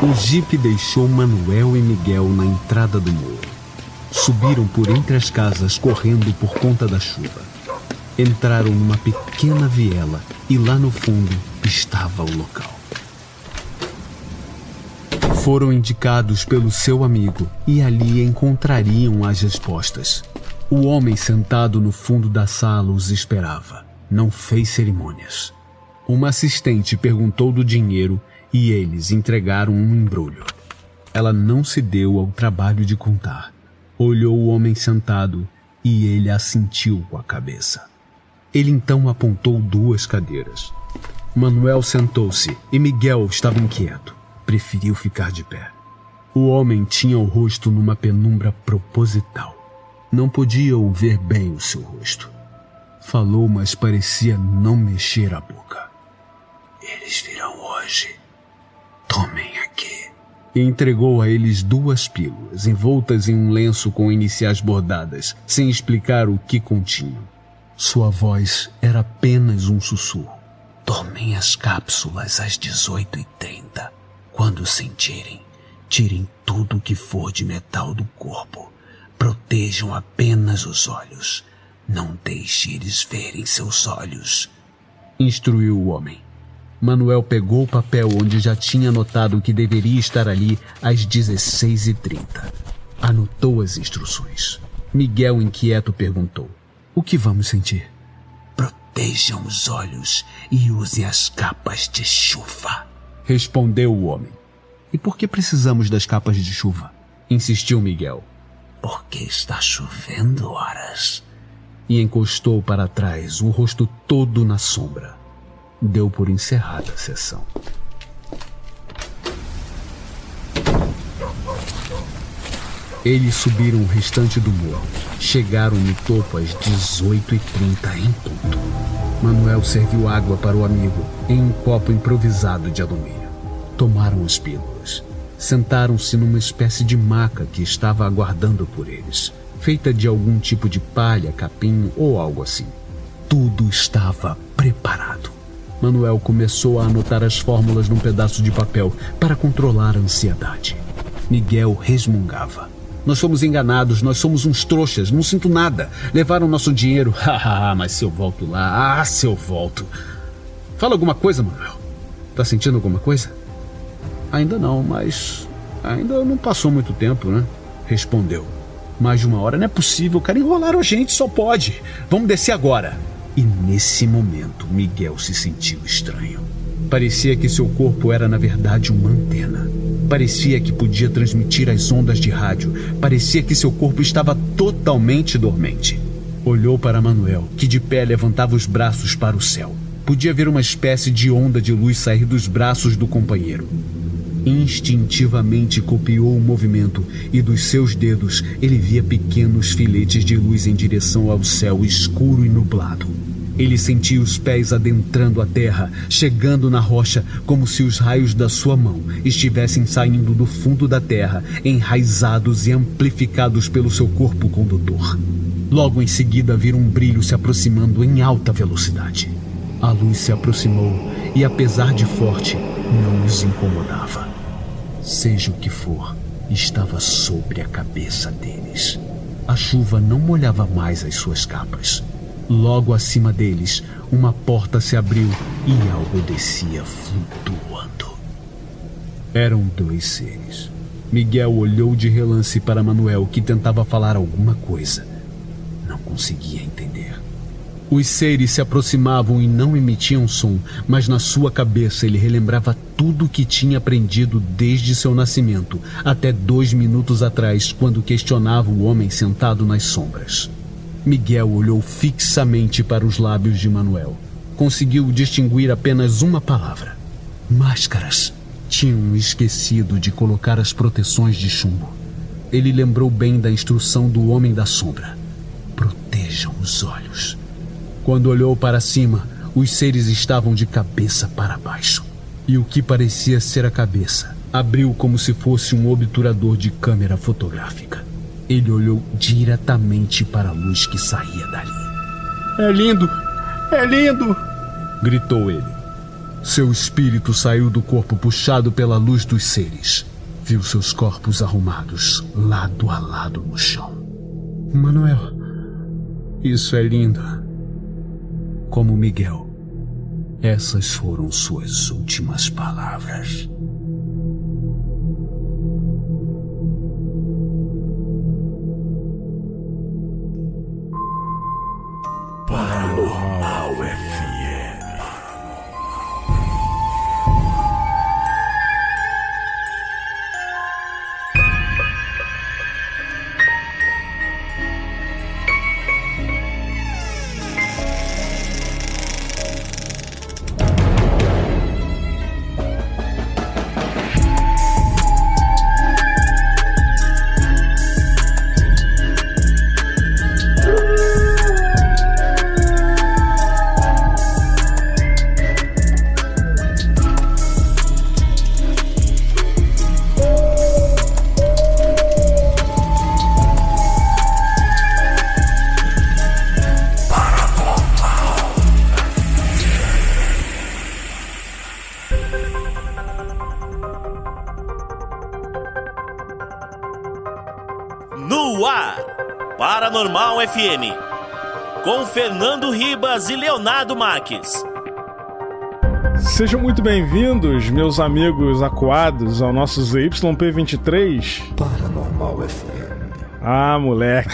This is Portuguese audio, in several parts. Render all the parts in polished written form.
O jipe deixou Manuel e Miguel na entrada do morro. Subiram por entre as casas correndo por conta da chuva. Entraram numa pequena viela e lá no fundo estava o local. Foram indicados pelo seu amigo e ali encontrariam as respostas. O homem sentado no fundo da sala os esperava. Não fez cerimônias. Uma assistente perguntou do dinheiro e eles entregaram um embrulho. Ela não se deu ao trabalho de contar. Olhou o homem sentado e ele assentiu com a cabeça. Ele então apontou 2 cadeiras. Manuel sentou-se e Miguel estava inquieto. Preferiu ficar de pé. O homem tinha o rosto numa penumbra proposital. Não podiam ver bem o seu rosto. Falou, mas parecia não mexer a boca. Eles virão hoje. Tomem aqui. E entregou a eles 2 pílulas, envoltas em um lenço com iniciais bordadas, sem explicar o que continham. Sua voz era apenas um sussurro. Tomem as cápsulas às 18h30. Quando sentirem, tirem tudo que for de metal do corpo. Protejam apenas os olhos. Não deixe eles verem seus olhos, instruiu o homem. Manuel pegou o papel onde já tinha anotado que deveria estar ali às 16h30. Anotou as instruções. Miguel, inquieto, perguntou: o que vamos sentir? Protejam os olhos e usem as capas de chuva, respondeu o homem. E por que precisamos das capas de chuva? Insistiu Miguel. Porque está chovendo, horas. E encostou para trás, o rosto todo na sombra. Deu por encerrada a sessão. Eles subiram o restante do morro. Chegaram no topo às 18h30 em ponto. Manuel serviu água para o amigo em um copo improvisado de alumínio. Tomaram as pílulas. Sentaram-se numa espécie de maca que estava aguardando por eles, feita de algum tipo de palha, capim ou algo assim. Tudo estava preparado. Manuel começou a anotar as fórmulas num pedaço de papel para controlar a ansiedade. Miguel resmungava. Nós fomos enganados, nós somos uns trouxas, não sinto nada. Levaram nosso dinheiro. Haha, mas se eu volto lá, se eu volto. Fala alguma coisa, Manuel. Tá sentindo alguma coisa? Ainda não, mas ainda não passou muito tempo, né? Respondeu. Mais de 1 hora, não é possível, cara, enrolaram a gente, só pode. Vamos descer agora. E nesse momento, Miguel se sentiu estranho. Parecia que seu corpo era, na verdade, uma antena. Parecia que podia transmitir as ondas de rádio. Parecia que seu corpo estava totalmente dormente. Olhou para Manuel, que de pé levantava os braços para o céu. Podia ver uma espécie de onda de luz sair dos braços do companheiro. Instintivamente copiou o movimento e dos seus dedos ele via pequenos filetes de luz em direção ao céu escuro e nublado. Ele sentia os pés adentrando a terra, chegando na rocha como se os raios da sua mão estivessem saindo do fundo da terra, enraizados e amplificados pelo seu corpo condutor. Logo em seguida viram um brilho se aproximando em alta velocidade. A luz se aproximou e, apesar de forte, não os incomodava. Seja o que for, estava sobre a cabeça deles. A chuva não molhava mais as suas capas. Logo acima deles, uma porta se abriu e algo descia flutuando. Eram 2 seres. Miguel olhou de relance para Manuel, que tentava falar alguma coisa. Não conseguia entender. Os seres se aproximavam e não emitiam som, mas na sua cabeça ele relembrava tudo o que tinha aprendido desde seu nascimento, até 2 minutos atrás, quando questionava o homem sentado nas sombras. Miguel olhou fixamente para os lábios de Manuel. Conseguiu distinguir apenas uma palavra: máscaras. Tinham esquecido de colocar as proteções de chumbo. Ele lembrou bem da instrução do homem da sombra: protejam os olhos. Quando olhou para cima, os seres estavam de cabeça para baixo. E o que parecia ser a cabeça abriu como se fosse um obturador de câmera fotográfica. Ele olhou diretamente para a luz que saía dali. É lindo! É lindo! Gritou ele. Seu espírito saiu do corpo puxado pela luz dos seres. Viu seus corpos arrumados, lado a lado no chão. Manuel, isso é lindo. Como Miguel, essas foram suas últimas palavras. Paranormal FM. No ar, Paranormal FM, com Fernando Ribas e Leonardo Marques. Sejam muito bem-vindos, meus amigos acuados, ao nosso ZYP23 Paranormal FM. Ah, moleque.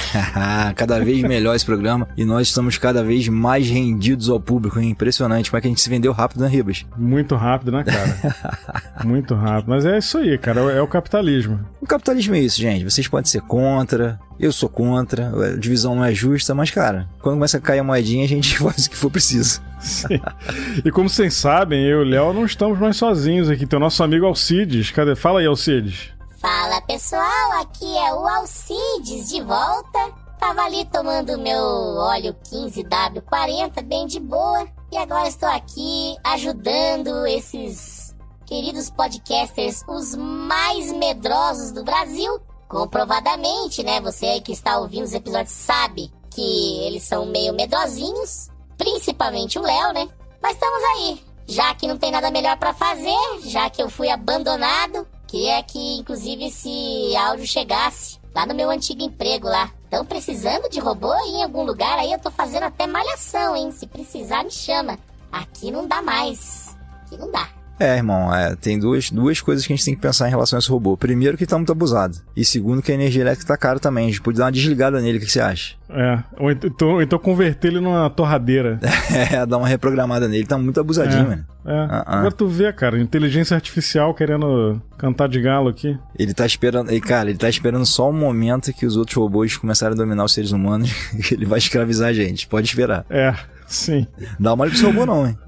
Cada vez melhor esse programa e nós estamos cada vez mais rendidos ao público, hein? Impressionante como é que a gente se vendeu rápido, né, Ribas? Muito rápido, né, cara? Muito rápido. Mas é isso aí, cara. É o capitalismo. O capitalismo é isso, gente. Vocês podem ser contra, eu sou contra, a divisão não é justa, mas, cara, quando começa a cair a moedinha, a gente faz o que for preciso. Sim. E como vocês sabem, eu e o Léo não estamos mais sozinhos aqui. Tem o nosso amigo Alcides. Cadê? Fala aí, Alcides. Fala pessoal, aqui é o Alcides de volta. Tava ali tomando meu óleo 15W40 bem de boa. E agora estou aqui ajudando esses queridos podcasters, os mais medrosos do Brasil. Comprovadamente, né? Você aí que está ouvindo os episódios sabe que eles são meio medrosinhos. Principalmente o Léo, né? Mas estamos aí. Já que não tem nada melhor pra fazer, já que eu fui abandonado, queria que, inclusive, esse áudio chegasse lá no meu antigo emprego lá. Estão precisando de robô aí em algum lugar? Aí eu tô fazendo até malhação, hein? Se precisar, me chama. Aqui não dá mais. Aqui não dá. Irmão, tem duas coisas que a gente tem que pensar em relação a esse robô. Primeiro, que tá muito abusado. E segundo, que a energia elétrica tá cara também. A gente pode dar uma desligada nele, o que você acha? Ou então converter ele numa torradeira. Dar uma reprogramada nele. Tá muito abusadinho, mano. Agora tu vê, cara, inteligência artificial querendo cantar de galo aqui. Ele tá esperando, ele tá esperando só o momento que os outros robôs começarem a dominar os seres humanos. Ele vai escravizar a gente. Pode esperar. Sim. Dá uma olhada pro seu robô não, hein?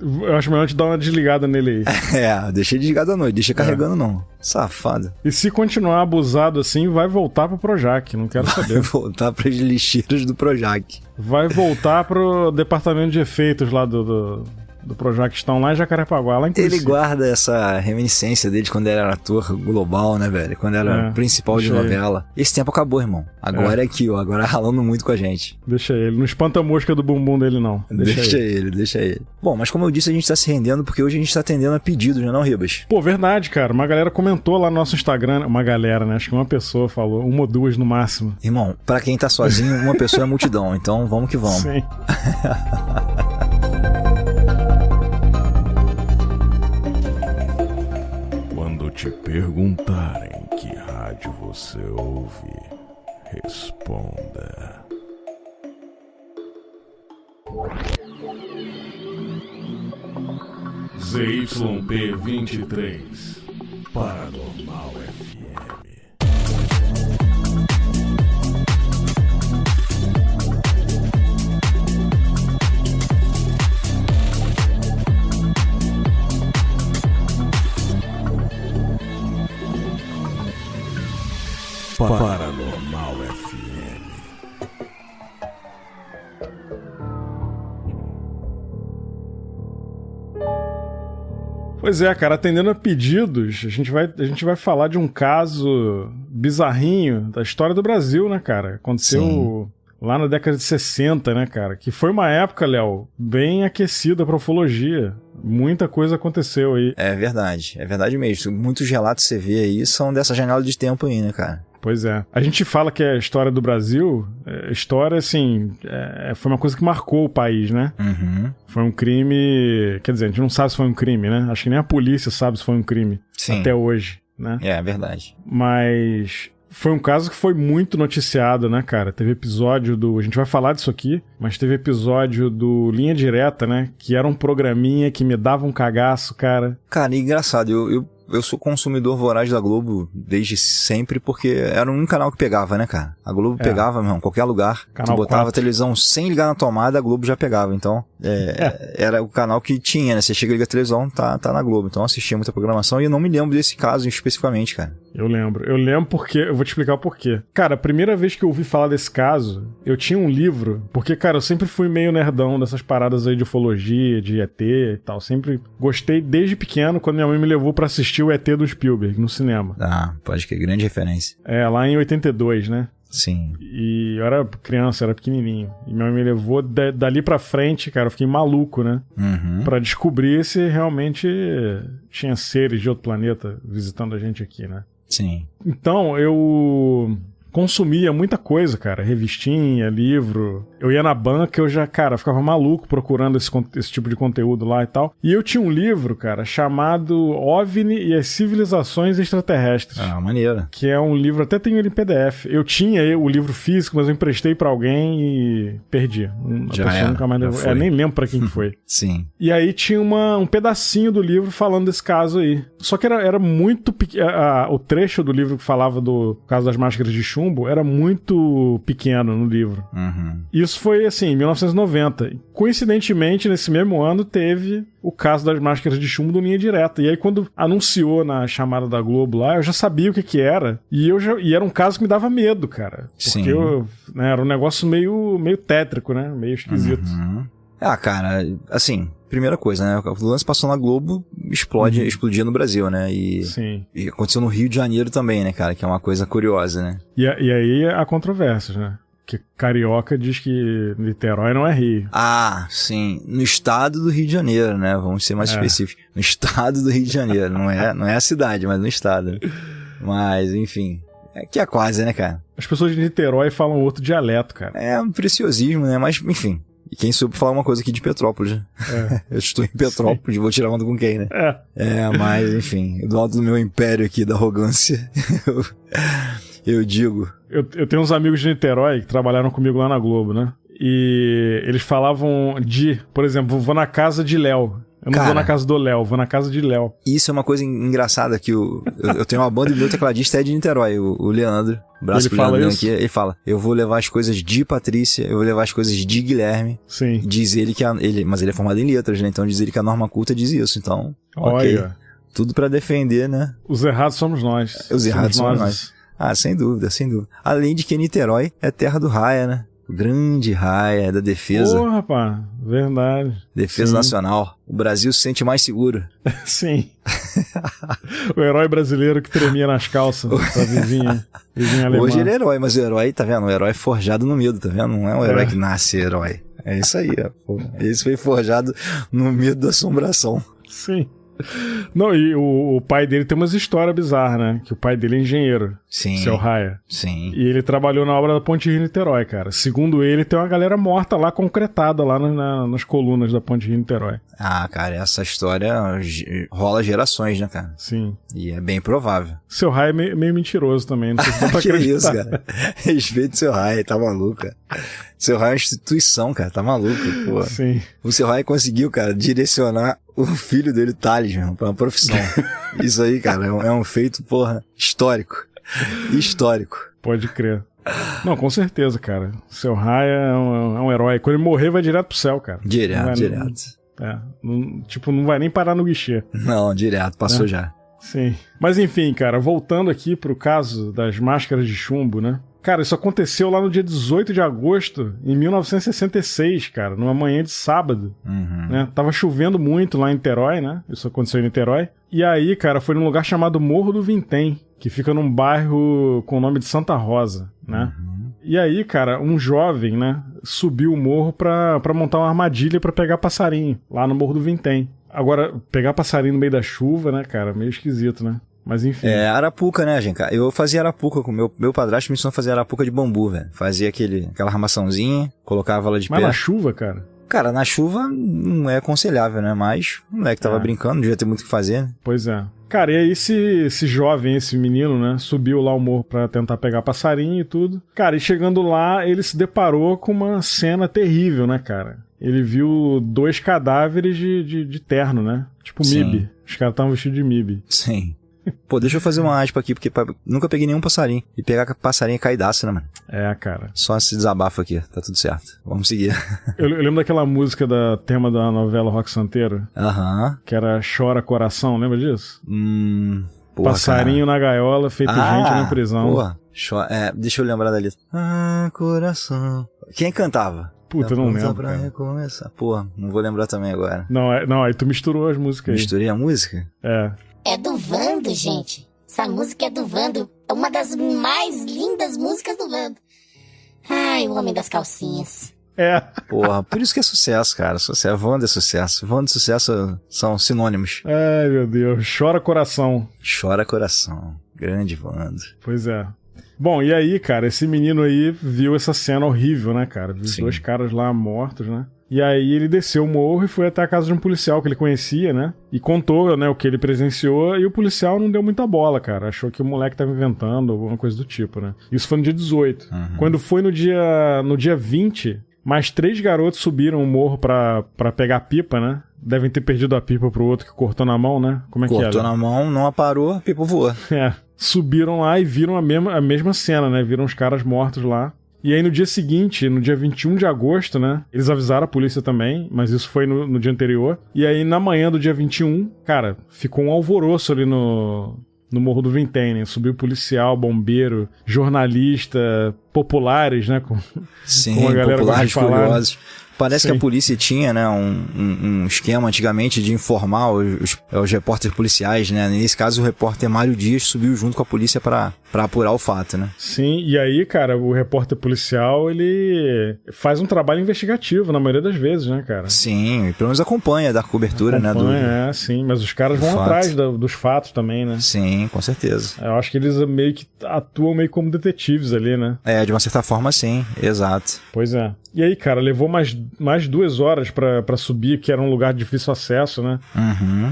Eu acho melhor a gente dar uma desligada nele aí. Deixa ele desligado à noite, deixa carregando não. Safado. E se continuar abusado assim, vai voltar pro Projac, não quero saber. Vai voltar pras lixeiras do Projac. Vai voltar pro departamento de efeitos lá do Projac, que estão lá em Jacarepaguá, lá em Curitiba. Ele guarda essa reminiscência dele de quando ele era ator global, né, velho? Quando era principal de novela. Esse tempo acabou, irmão. Agora é aqui, ó. Agora ralando muito com a gente. Deixa ele. Não espanta a mosca do bumbum dele, não. Deixa ele. Bom, mas como eu disse, a gente tá se rendendo porque hoje a gente tá atendendo a pedidos, não, Ribas? Pô, verdade, cara. Uma galera comentou lá no nosso Instagram. Uma galera, né? Acho que uma pessoa falou. Uma ou duas no máximo. Irmão, pra quem tá sozinho, uma pessoa é multidão. Então vamos que vamos. Sim. Te perguntarem que rádio você ouve, responda. ZYP23 Paranormal FM. Paranormal FM. Pois é, cara, atendendo a pedidos, a gente vai falar de um caso bizarrinho da história do Brasil, né, cara? Aconteceu lá na década de 60, né, cara? Que foi uma época, Léo, bem aquecida pra ufologia. Muita coisa aconteceu aí. É verdade mesmo. Muitos relatos que você vê aí são dessa janela de tempo aí, né, cara? Pois é. A gente fala que a história do Brasil, história, assim, foi uma coisa que marcou o país, né? Uhum. Foi um crime... Quer dizer, a gente não sabe se foi um crime, né? Acho que nem a polícia sabe se foi um crime. Sim. Até hoje, né? É verdade. Mas... foi um caso que foi muito noticiado, né, cara? Teve episódio do... A gente vai falar disso aqui, mas teve episódio do Linha Direta, né? Que era um programinha que me dava um cagaço, cara. Cara, engraçado, eu sou consumidor voraz da Globo desde sempre, porque era o único canal que pegava, né, cara? A Globo pegava, meu irmão, qualquer lugar. Canal tu botava 4. a televisão sem ligar na tomada, a Globo já pegava. Então, era o canal que tinha, né? Você chega e liga a televisão, tá na Globo. Então, eu assistia muita programação e eu não me lembro desse caso especificamente, cara. Eu lembro porque... Eu vou te explicar o porquê. Cara, a primeira vez que eu ouvi falar desse caso, eu tinha um livro, porque, cara, eu sempre fui meio nerdão dessas paradas aí de ufologia, de ET e tal. Sempre gostei desde pequeno, quando minha mãe me levou pra assistir o ET do Spielberg, no cinema. Ah, pode que grande referência. Lá em 82, né? Sim. E eu era criança, era pequenininho. E minha mãe me levou dali pra frente, cara, eu fiquei maluco, né? Uhum. Pra descobrir se realmente tinha seres de outro planeta visitando a gente aqui, né? Sim. Então, eu consumia muita coisa, cara. Revistinha, livro. Eu ia na banca, eu já, cara, ficava maluco procurando esse tipo de conteúdo lá e tal. E eu tinha um livro, cara, chamado OVNI e as Civilizações Extraterrestres. Ah, maneiro. Que é um livro, até tenho ele em PDF. Eu tinha o livro físico, mas eu emprestei pra alguém e perdi. Já pessoa nunca mais levou. Nem lembro pra quem foi. Sim. E aí tinha um pedacinho do livro falando desse caso aí. Só que era muito pequeno. O trecho do livro que falava do caso das máscaras de chumbo era muito pequeno no livro. Uhum. Isso foi, assim, em 1990. Coincidentemente, nesse mesmo ano, teve o caso das máscaras de chumbo do Linha Direta. E aí, quando anunciou na chamada da Globo lá, eu já sabia o que era. E era um caso que me dava medo, cara. Porque era um negócio meio tétrico, né? Meio esquisito. Uhum. Ah, cara, assim, primeira coisa, né? O lance passou na Globo, explodia no Brasil, né? Sim. E aconteceu no Rio de Janeiro também, né, cara? Que é uma coisa curiosa, né? E aí há controvérsias, né? Que carioca diz que Niterói não é Rio. Ah, sim. No estado do Rio de Janeiro, né? Vamos ser mais específicos. No estado do Rio de Janeiro. Não é a cidade, mas no estado. Mas, enfim. Que é quase, né, cara? As pessoas de Niterói falam outro dialeto, cara. É um preciosismo, né? Mas, enfim. E quem soube falar uma coisa aqui de Petrópolis, né? Eu estou em Petrópolis, vou tirar onda com quem, né? Mas, enfim, do lado do meu império aqui, da arrogância, eu digo... Eu tenho uns amigos de Niterói que trabalharam comigo lá na Globo, né? E eles falavam por exemplo, vou na casa de Léo. Eu não vou na casa do Léo, vou na casa de Léo. Isso é uma coisa engraçada que eu tenho uma banda e meu tecladista é de Niterói, o Leandro. Ele fala isso? Aqui, ele fala, eu vou levar as coisas de Patrícia, eu vou levar as coisas de Guilherme. Sim. Diz ele que mas ele é formado em letras, né? Então diz ele que a norma culta diz isso. Então, olha. Ok. Tudo pra defender, né? Os errados somos nós. Os errados somos nós. Ah, sem dúvida, sem dúvida. Além de que Niterói é terra do Raia, né? O grande Raia da defesa. Porra, rapaz. Verdade. Defesa nacional. O Brasil se sente mais seguro. Sim. O herói brasileiro que tremia nas calças da vizinha alemã. Hoje ele é herói, mas o herói, tá vendo? O herói é forjado no medo, tá vendo? Não é um herói que nasce herói. É isso aí, ó. Esse foi forjado no medo da assombração. Sim. Não, e o pai dele tem umas histórias bizarras, né? Que o pai dele é engenheiro. Sim. Seu Raia. Sim. E ele trabalhou na obra da Ponte Rio-Niterói, cara. Segundo ele, tem uma galera morta lá, concretada lá nas colunas da Ponte Rio-Niterói. Ah, cara, essa história rola gerações, né, cara? Sim. E é bem provável. Seu Raia é meio mentiroso também, não sei se dá pra que acreditar. Isso, cara. Respeito seu Raia, tá maluco, cara. Seu Raia é uma instituição, cara, tá maluco, pô. Sim. O seu Raia conseguiu, cara, direcionar o filho dele, Thales, meu, pra uma profissão. Isso aí, cara, é um feito, porra, histórico. Histórico. Pode crer. Não, com certeza, cara. Seu Raia é um herói. Quando ele morrer, vai direto pro céu, cara. Direto. Não vai nem parar no guichê. Não, direto, passou já. Sim. Mas enfim, cara, voltando aqui pro caso das máscaras de chumbo, né? Cara, isso aconteceu lá no dia 18 de agosto, em 1966, cara, numa manhã de sábado. Uhum. Né? Tava chovendo muito lá em Niterói, né? Isso aconteceu em Niterói. E aí, cara, foi num lugar chamado Morro do Vintém, que fica num bairro com o nome de Santa Rosa, né? Uhum. E aí, cara, um jovem, né, subiu o morro pra montar uma armadilha pra pegar passarinho, lá no Morro do Vintém. Agora, pegar passarinho no meio da chuva, né, cara, meio esquisito, né? Mas enfim. Arapuca, né, gente? Eu fazia arapuca com meu padrasto me ensinou a fazer arapuca de bambu, velho. Fazia aquela armaçãozinha, colocava ela de pé. Mas na chuva, cara? Cara, na chuva não é aconselhável, né? Mas o moleque tava brincando, não devia ter muito o que fazer, né? Pois é. Cara, e aí esse jovem, esse menino, né, subiu lá o morro pra tentar pegar passarinho e tudo. Cara, e chegando lá, ele se deparou com uma cena terrível, né, cara? Ele viu 2 cadáveres de terno, né? Tipo MIB. Os caras estavam vestidos de MIB. Sim. Pô, deixa eu fazer uma aspa aqui, porque nunca peguei nenhum passarinho. E pegar passarinho é caidaço, né, mano? Cara. Só esse desabafo aqui, tá tudo certo. Vamos seguir. Eu lembro daquela música tema da novela Rock Santeiro. Que era Chora Coração, lembra disso? Porra, passarinho cara. Na gaiola, feito gente na prisão. Porra, deixa eu lembrar da letra. Coração. Quem cantava? Puta, eu não lembro, pra cara. Recomeçar. Porra, não vou lembrar também agora. Não, aí tu misturou as músicas aí. Misturei a música? É do Vando, gente. Essa música é do Vando. É uma das mais lindas músicas do Vando. Ai, o homem das calcinhas. Porra, por isso que é sucesso, cara. Vando é sucesso. Vando e sucesso são sinônimos. Ai, meu Deus. Chora Coração. Chora Coração. Grande Vando. Pois é. Bom, e aí, cara, esse menino aí viu essa cena horrível, né, cara? Viu os 2 caras lá mortos, né? E aí ele desceu o morro e foi até a casa de um policial que ele conhecia, né? E contou, né, o que ele presenciou, e o policial não deu muita bola, cara. Achou que o moleque tava inventando alguma coisa do tipo, né? Isso foi no dia 18. Quando foi no dia 20, mais 3 garotos subiram o morro pra pegar pipa, né? Devem ter perdido a pipa pro outro que cortou na mão, né? Como é que é? Cortou na mão, não aparou, a pipa voou. Subiram lá e viram a mesma cena, né? Viram os caras mortos lá. E aí no dia seguinte, no dia 21 de agosto, né? Eles avisaram a polícia também, mas isso foi no dia anterior. E aí na manhã do dia 21, cara, ficou um alvoroço ali no Morro do Vintém, né? Subiu policial, bombeiro, jornalista, populares, né? Com a galera populares, curiosos. Parece Sim. que a polícia tinha, né, um esquema antigamente de informar os repórteres policiais, né? Nesse caso, o repórter Mário Dias subiu junto com a polícia para apurar o fato, né? Sim, e aí, cara, o repórter policial, ele faz um trabalho investigativo na maioria das vezes, né, cara? Sim, pelo menos acompanha da cobertura, né? Sim, mas os caras vão atrás dos fatos também, né? Sim, com certeza. Eu acho que eles meio que atuam meio como detetives ali, né? De uma certa forma, sim, exato. Pois é. E aí, cara, levou mais 2 horas pra subir, que era um lugar de difícil acesso, né?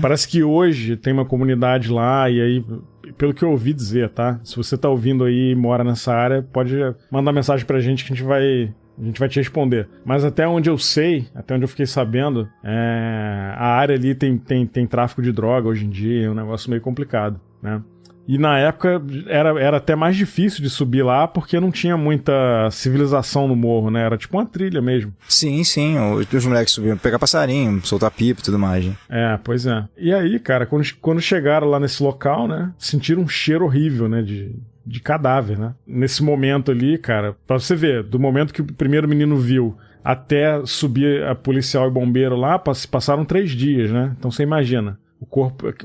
Parece que hoje tem uma comunidade lá, e aí, pelo que eu ouvi dizer, tá? Se você tá ouvindo aí e mora nessa área, pode mandar mensagem pra gente que a gente vai te responder. Mas até onde eu sei, até onde eu fiquei sabendo, a área ali tem tráfico de droga hoje em dia, é um negócio meio complicado, né? E na época era até mais difícil de subir lá porque não tinha muita civilização no morro, né? Era tipo uma trilha mesmo. Sim. Os moleques subiam pegar passarinho, soltar pipa e tudo mais. Né? Pois é. E aí, cara, quando chegaram lá nesse local, né? Sentiram um cheiro horrível, né? De cadáver, né? Nesse momento ali, cara, pra você ver, do momento que o primeiro menino viu até subir a policial e bombeiro lá, passaram 3 dias, né? Então você imagina.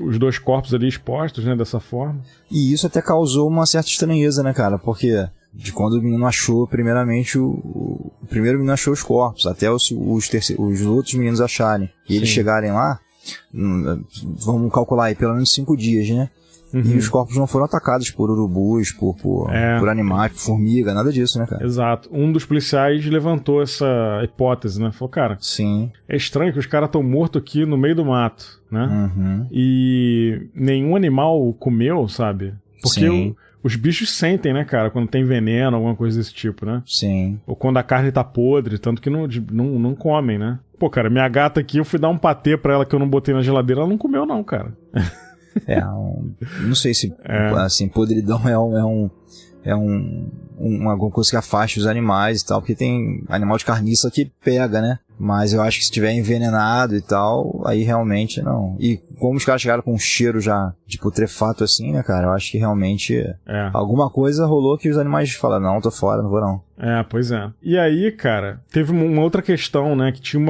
Os 2 corpos ali expostos, né, dessa forma. E isso até causou uma certa estranheza, né, cara? Porque de quando o menino achou, primeiramente, o primeiro menino achou os corpos, até os outros meninos acharem. E eles chegarem lá, vamos calcular aí, pelo menos 5 dias, né? E os corpos não foram atacados por urubus, por animais, por formiga, nada disso, né, cara? Exato. Um dos policiais levantou essa hipótese, né? Falou, cara, sim, é estranho que os caras estão mortos aqui no meio do mato, né? E nenhum animal comeu, sabe? Porque os bichos sentem, né, cara, quando tem veneno, alguma coisa desse tipo, né? Sim. Ou quando a carne tá podre, tanto que não comem, né? Pô, cara, minha gata aqui, eu fui dar um patê pra ela que eu não botei na geladeira, ela não comeu não, cara. Não sei se assim, podridão é uma coisa que afasta os animais e tal, porque tem animal de carniça que pega, né? Mas eu acho que se tiver envenenado e tal, aí realmente não. E como os caras chegaram com um cheiro já de putrefato assim, né, cara? Eu acho que realmente alguma coisa rolou que os animais falaram, não, tô fora, não vou não. Pois é. E aí, cara, teve uma outra questão, né, que tinha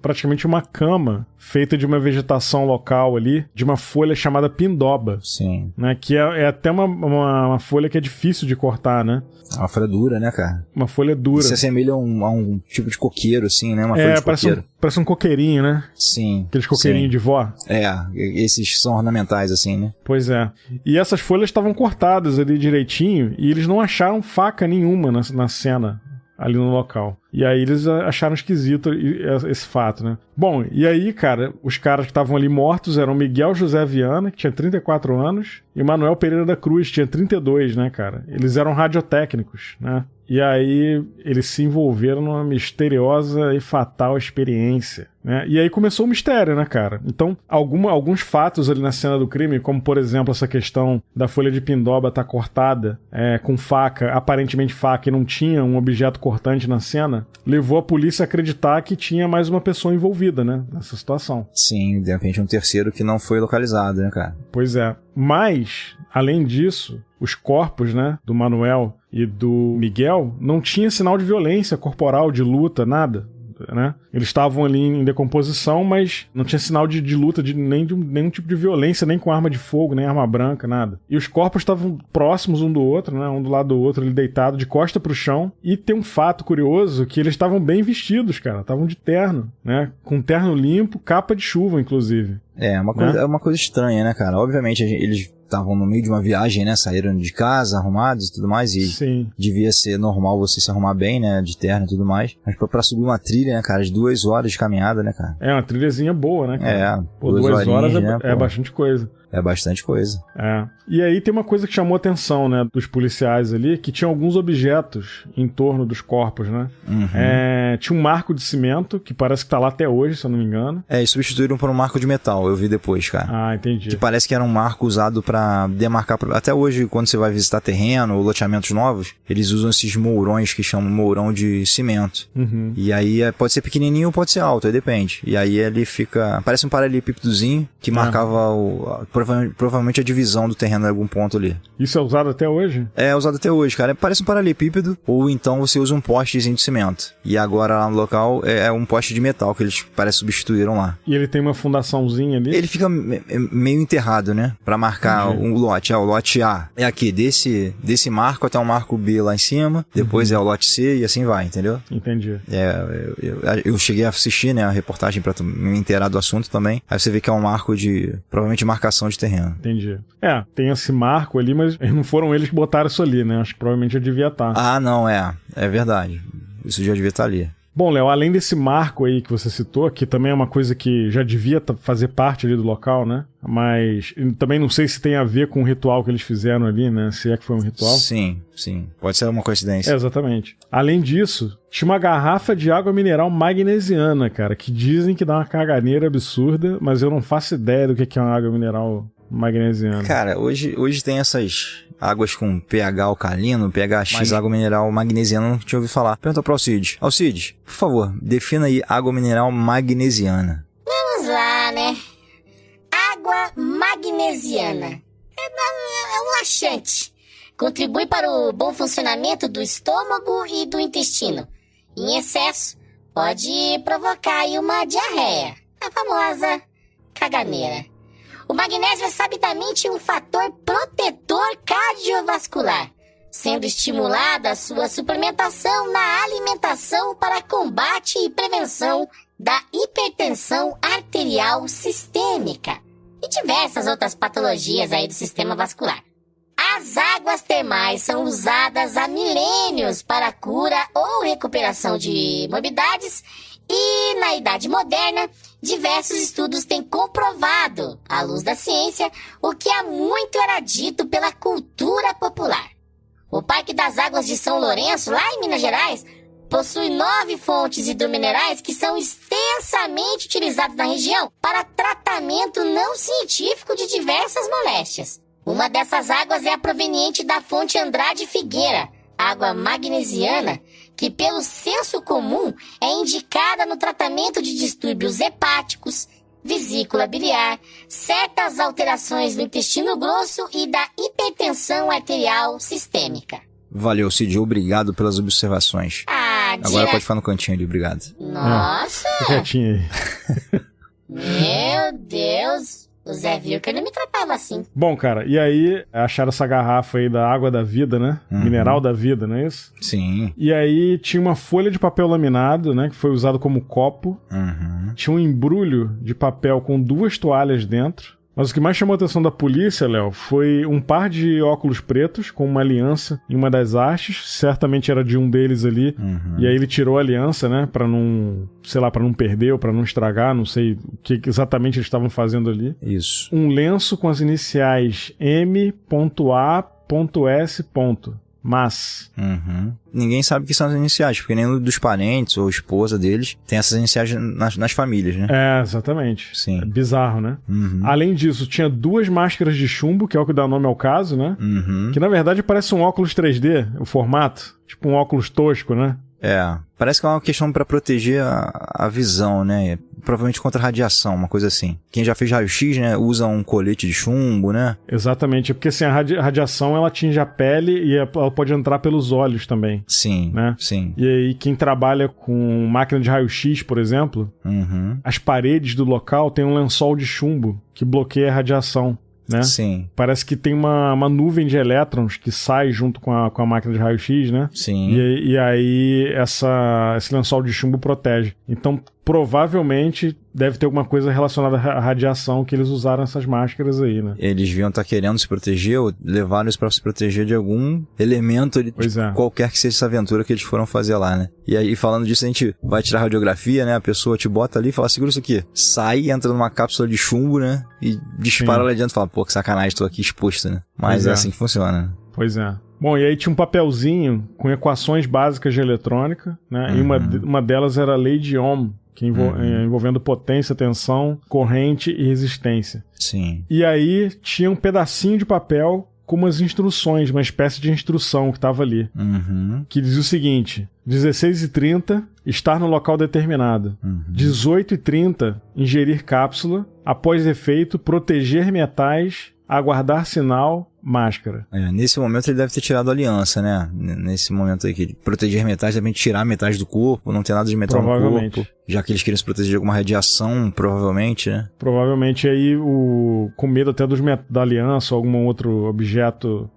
praticamente uma cama feita de uma vegetação local ali, de uma folha chamada pindoba. Sim. Né, que é até uma folha que é difícil de cortar, né? Uma folha dura, né, cara? Uma folha dura. Se assemelha a um tipo de coqueiro, assim, né? Uma folha de coqueiro. Parece um coqueirinho, né? Sim. Aqueles coqueirinhos de vó. Esses são ornamentais, assim, né? Pois é. E essas folhas estavam cortadas ali direitinho e eles não acharam faca nenhuma na cena ali no local. E aí eles acharam esquisito esse fato, né? Bom, e aí, cara, os caras que estavam ali mortos eram Miguel José Viana, que tinha 34 anos, e Manuel Pereira da Cruz, que tinha 32, né, cara? Eles eram radiotécnicos, né? E aí eles se envolveram numa misteriosa e fatal experiência, né? E aí começou o mistério, né, cara? Então, alguns fatos ali na cena do crime, como por exemplo essa questão da folha de pindoba estar cortada com faca, aparentemente faca, e não tinha um objeto cortante na cena, levou a polícia a acreditar que tinha mais uma pessoa envolvida, né, nessa situação. Sim, de repente um terceiro que não foi localizado, né, cara? Pois é. Mas, além disso, os corpos, né, do Manuel e do Miguel não tinha sinal de violência corporal, de luta, nada, né? Eles estavam ali em decomposição, mas não tinha sinal de luta, nenhum tipo de violência, nem com arma de fogo, nem arma branca, nada. E os corpos estavam próximos um do outro, né? Um do lado do outro, ele deitado, de costa pro chão. E tem um fato curioso, que eles estavam bem vestidos, cara. Estavam de terno, né? Com terno limpo, capa de chuva, inclusive. É uma coisa estranha, né, cara? Obviamente, eles estavam no meio de uma viagem, né? Saíram de casa, arrumados e tudo mais. E sim, devia ser normal você se arrumar bem, né? De terno e tudo mais. Mas pra subir uma trilha, né, cara? De 2 horas de caminhada, né, cara? É, uma trilhazinha boa, né, cara? Pô, 2 horas né, é bastante coisa. É bastante coisa. E aí tem uma coisa que chamou a atenção, né, dos policiais ali, que tinha alguns objetos em torno dos corpos, né? Uhum. Tinha um marco de cimento, que parece que tá lá até hoje, se eu não me engano. E substituíram por um marco de metal, eu vi depois, cara. Ah, entendi. Que parece que era um marco usado pra demarcar... Até hoje, quando você vai visitar terreno ou loteamentos novos, eles usam esses mourões que chamam mourão de cimento. Uhum. E aí pode ser pequenininho ou pode ser alto, aí depende. E aí ele fica... Parece um paralelepípedozinho que marcava provavelmente a divisão do terreno em algum ponto ali. Isso é usado até hoje? É usado até hoje, cara. Parece um paralelepípedo, ou então você usa um postezinho de cimento. E agora lá no local é um poste de metal que eles substituíram lá. E ele tem uma fundaçãozinha ali? Ele fica meio enterrado, né? Pra marcar um lote. O lote A é aqui, desse marco até o marco B lá em cima. Depois é o lote C e assim vai, entendeu? Entendi. Eu cheguei a assistir, né, a reportagem pra me inteirar do assunto também. Aí você vê que é um marco provavelmente marcação de terreno. Entendi. Tem esse marco ali, mas não foram eles que botaram isso ali, né? Acho que provavelmente já devia estar. Ah, não, é verdade. Isso já devia estar ali. Bom, Léo, além desse marco aí que você citou, que também é uma coisa que já devia fazer parte ali do local, né? Mas também não sei se tem a ver com o ritual que eles fizeram ali, né? Se é que foi um ritual. Sim. Pode ser uma coincidência. Exatamente. Além disso, tinha uma garrafa de água mineral magnesiana, cara, que dizem que dá uma caganeira absurda, mas eu não faço ideia do que é uma água mineral magnesiana. Cara, hoje tem essas águas com pH alcalino, pH X, mas água mineral magnesiana eu não tinha ouvido falar. Pergunta pro Alcides. Alcides, por favor, defina aí água mineral magnesiana. Vamos lá, né? Água magnesiana. É um laxante. Contribui para o bom funcionamento do estômago e do intestino. Em excesso, pode provocar aí uma diarreia. A famosa caganeira. O magnésio é sabidamente um fator protetor cardiovascular, sendo estimulada a sua suplementação na alimentação para combate e prevenção da hipertensão arterial sistêmica e diversas outras patologias aí do sistema vascular. As águas termais são usadas há milênios para a cura ou recuperação de morbidades e, na Idade Moderna, diversos estudos têm comprovado, à luz da ciência, o que há muito era dito pela cultura popular. O Parque das Águas de São Lourenço, lá em Minas Gerais, possui 9 fontes hidrominerais que são extensamente utilizadas na região para tratamento não científico de diversas moléstias. Uma dessas águas é a proveniente da fonte Andrade Figueira, água magnesiana, que pelo senso comum é indicada no tratamento de distúrbios hepáticos, vesícula biliar, certas alterações no intestino grosso e da hipertensão arterial sistêmica. Valeu, Cid. Obrigado pelas observações. Agora pode ficar no cantinho ali, obrigado. Nossa! Quietinho aí. Meu Deus! O Zé Vilker não me tratava assim. Bom, cara, e aí acharam essa garrafa aí da água da vida, né? Mineral da vida, não é isso? Sim. E aí tinha uma folha de papel laminado, né? Que foi usado como copo. Tinha um embrulho de papel com 2 toalhas dentro. Mas o que mais chamou a atenção da polícia, Léo, foi um par de óculos pretos com uma aliança em uma das hastes. Certamente era de um deles ali. E aí ele tirou a aliança, né? Pra não, sei lá, pra não perder ou pra não estragar. Não sei o que exatamente eles estavam fazendo ali. Isso. Um lenço com as iniciais M.A.S. Mas... Ninguém sabe o que são as iniciais, porque nenhum dos parentes ou esposa deles tem essas iniciais nas famílias, né? É, exatamente. Sim. É bizarro, né? Além disso, tinha 2 máscaras de chumbo, que é o que dá nome ao caso, né? Que na verdade parece um óculos 3D, o formato. Tipo um óculos tosco, né? É, parece que é uma questão pra proteger a visão, né? Provavelmente contra a radiação, uma coisa assim. Quem já fez raio-x, né, usa um colete de chumbo, né? Exatamente, porque assim, a radiação ela atinge a pele e ela pode entrar pelos olhos também. Sim, né? Sim. E aí quem trabalha com máquina de raio-x, por exemplo, as paredes do local tem um lençol de chumbo que bloqueia a radiação. Né? Sim. Parece que tem uma nuvem de elétrons que sai junto com a máquina de raio-x, né? Sim. E aí esse lençol de chumbo protege. Então, provavelmente deve ter alguma coisa relacionada à radiação que eles usaram essas máscaras aí, né? Eles deviam estar querendo se proteger ou levaram isso pra se proteger de algum elemento qualquer que seja essa aventura que eles foram fazer lá, né? E aí, falando disso, a gente vai tirar a radiografia, né? A pessoa te bota ali e fala, segura isso aqui. Sai, entra numa cápsula de chumbo, né? E dispara lá dentro e fala, pô, que sacanagem, tô aqui exposto, né? Mas é assim que funciona, né? Pois é. Bom, e aí tinha um papelzinho com equações básicas de eletrônica, né? E uma delas era a lei de Ohm, que envolvendo potência, tensão, corrente e resistência. Sim. E aí tinha um pedacinho de papel com umas instruções, uma espécie de instrução que estava ali. Que dizia o seguinte: 16h30, estar no local determinado. 18h30, ingerir cápsula. Após efeito, proteger metais, aguardar sinal, máscara. Nesse momento ele deve ter tirado a aliança, né? Nesse momento aí que proteger metais, deve tirar metais do corpo, não ter nada de metal no corpo. Já que eles queriam se proteger de alguma radiação, provavelmente, né? Provavelmente aí, com medo até da aliança ou algum outro objeto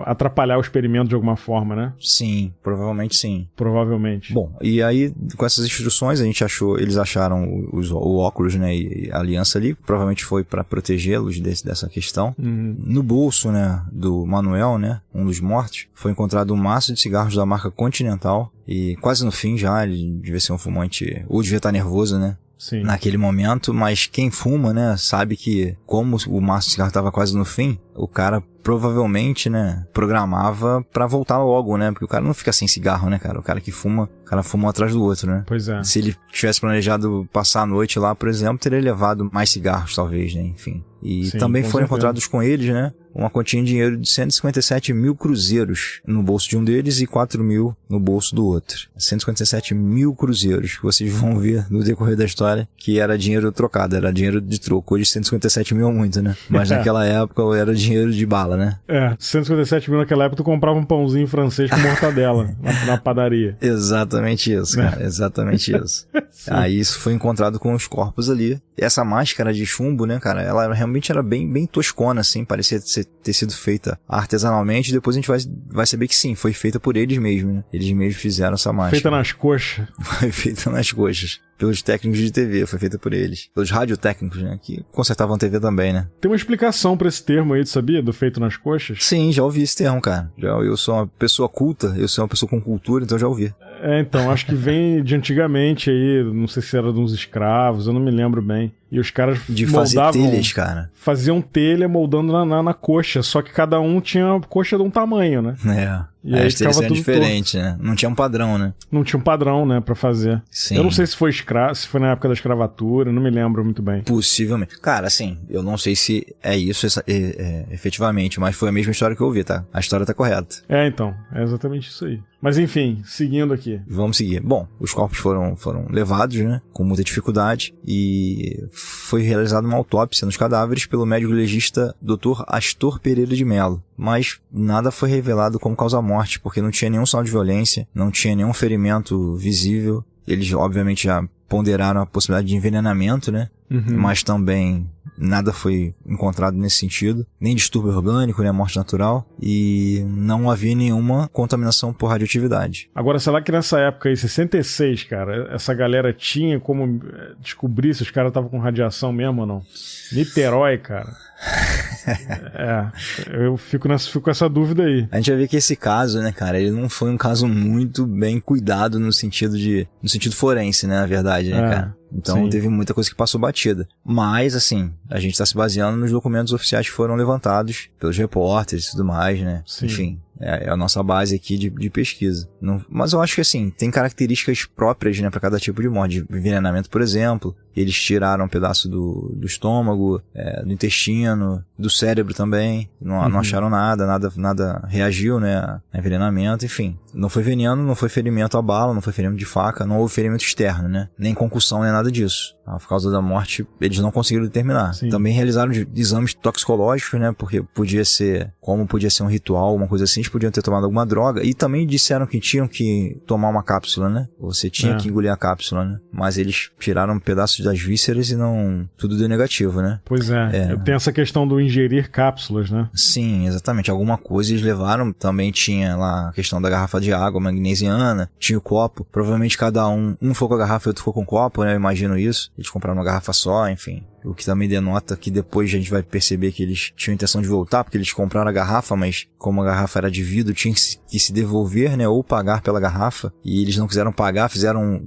atrapalhar o experimento de alguma forma, né? Sim, provavelmente sim. Provavelmente. Bom, e aí com essas instruções eles acharam o óculos, né, e a aliança ali, provavelmente foi para protegê-los dessa questão. No bolso, né, do Manuel, né, um dos mortos, foi encontrado um maço de cigarros da marca Continental e quase no fim já, ele devia ser um fumante, ou devia estar nervoso, né? Sim. Naquele momento, mas quem fuma, né, sabe que como o maço de cigarro estava quase no fim, o cara provavelmente, né, programava pra voltar logo, né, porque o cara não fica sem cigarro, né, cara, o cara que fuma, o cara fuma um atrás do outro, né. Pois é. Se ele tivesse planejado passar a noite lá, por exemplo, teria levado mais cigarros, talvez, né, enfim. E sim, também foram certeza. encontrados com eles, né, uma quantia em dinheiro de 157 mil cruzeiros no bolso de um deles e 4 mil no bolso do outro. 157 mil cruzeiros, que vocês vão ver no decorrer da história, que era dinheiro trocado, era dinheiro de troco. Hoje 157 mil é muito, né? Mas naquela época era dinheiro de bala, né? 157 mil naquela época tu comprava um pãozinho francês com mortadela na padaria. Exatamente isso, cara, exatamente isso. Aí isso foi encontrado com os corpos ali. E essa máscara de chumbo, né, cara, ela realmente era bem toscona, assim, parecia ter sido feita artesanalmente. Depois a gente vai saber que sim, foi feita por eles mesmos, né? Eles mesmos fizeram essa máscara. Feita nas coxas. Foi feita nas coxas. Pelos técnicos de TV, foi feita por eles. Pelos radiotécnicos, né? Que consertavam TV também, né? Tem uma explicação pra esse termo aí, tu sabia? Do feito nas coxas? Sim, já ouvi esse termo, cara. Eu sou uma pessoa culta, eu sou uma pessoa com cultura, então já ouvi. Então, acho que vem de antigamente aí, não sei se era de uns escravos, eu não me lembro bem. E os caras fazer telhas, cara. Faziam telha moldando na coxa, só que cada um tinha a coxa de um tamanho, né? E aí as telhas eram diferentes, né? Não tinha um padrão, né? Não tinha um padrão, né, pra fazer. Sim. Eu não sei se foi na época da escravatura, não me lembro muito bem. Possivelmente. Cara, assim, eu não sei se é isso efetivamente, mas foi a mesma história que eu ouvi, tá? A história tá correta. Então, é exatamente isso aí. Mas enfim, seguindo aqui. Vamos seguir. Bom, os corpos foram levados, né, com muita dificuldade e foi realizada uma autópsia nos cadáveres pelo médico legista Dr. Astor Pereira de Mello, mas nada foi revelado como causa-morte, porque não tinha nenhum sinal de violência, não tinha nenhum ferimento visível. Eles, obviamente, já ponderaram a possibilidade de envenenamento, né? Mas também nada foi encontrado nesse sentido, nem distúrbio orgânico, nem morte natural, e não havia nenhuma contaminação por radioatividade. Agora, será que nessa época aí, 66, cara, essa galera tinha como descobrir se os caras estavam com radiação mesmo ou não? Niterói, cara. Eu fico com essa dúvida aí. A gente vai ver que esse caso, né, cara, ele não foi um caso muito bem cuidado no sentido forense, né, na verdade, né, cara? Então sim, teve muita coisa que passou batida. Mas, assim, a gente tá se baseando nos documentos oficiais que foram levantados pelos repórteres e tudo mais, né? Sim. Enfim, é a nossa base aqui de pesquisa. Mas eu acho que, assim, tem características próprias, né, pra cada tipo de morte. De envenenamento, por exemplo. Eles tiraram um pedaço do estômago, do intestino, do cérebro também. Não acharam nada reagiu, né, a envenenamento, enfim. Não foi veneno, não foi ferimento a bala, não foi ferimento de faca, não houve ferimento externo, né? Nem concussão, nem nada disso. Por causa da morte, eles não conseguiram determinar. Sim. Também realizaram exames toxicológicos, né? Porque podia ser um ritual, uma coisa assim, eles podiam ter tomado alguma droga. E também disseram que tinham que tomar uma cápsula, né? Você tinha que engolir a cápsula, né? Mas eles tiraram um pedaço das vísceras e não... Tudo deu negativo, né? Pois é. Tem essa questão do ingerir cápsulas, né? Sim, exatamente. Alguma coisa eles levaram. Também tinha lá a questão da garrafa de água magnesiana. Tinha o copo. Provavelmente cada um foi com a garrafa e outro foi com o copo, né? Eu imagino isso. Eles compraram uma garrafa só, enfim. O que também denota que depois a gente vai perceber que eles tinham a intenção de voltar, porque eles compraram a garrafa, mas como a garrafa era de vidro, tinha que se devolver, né? Ou pagar pela garrafa. E eles não quiseram pagar,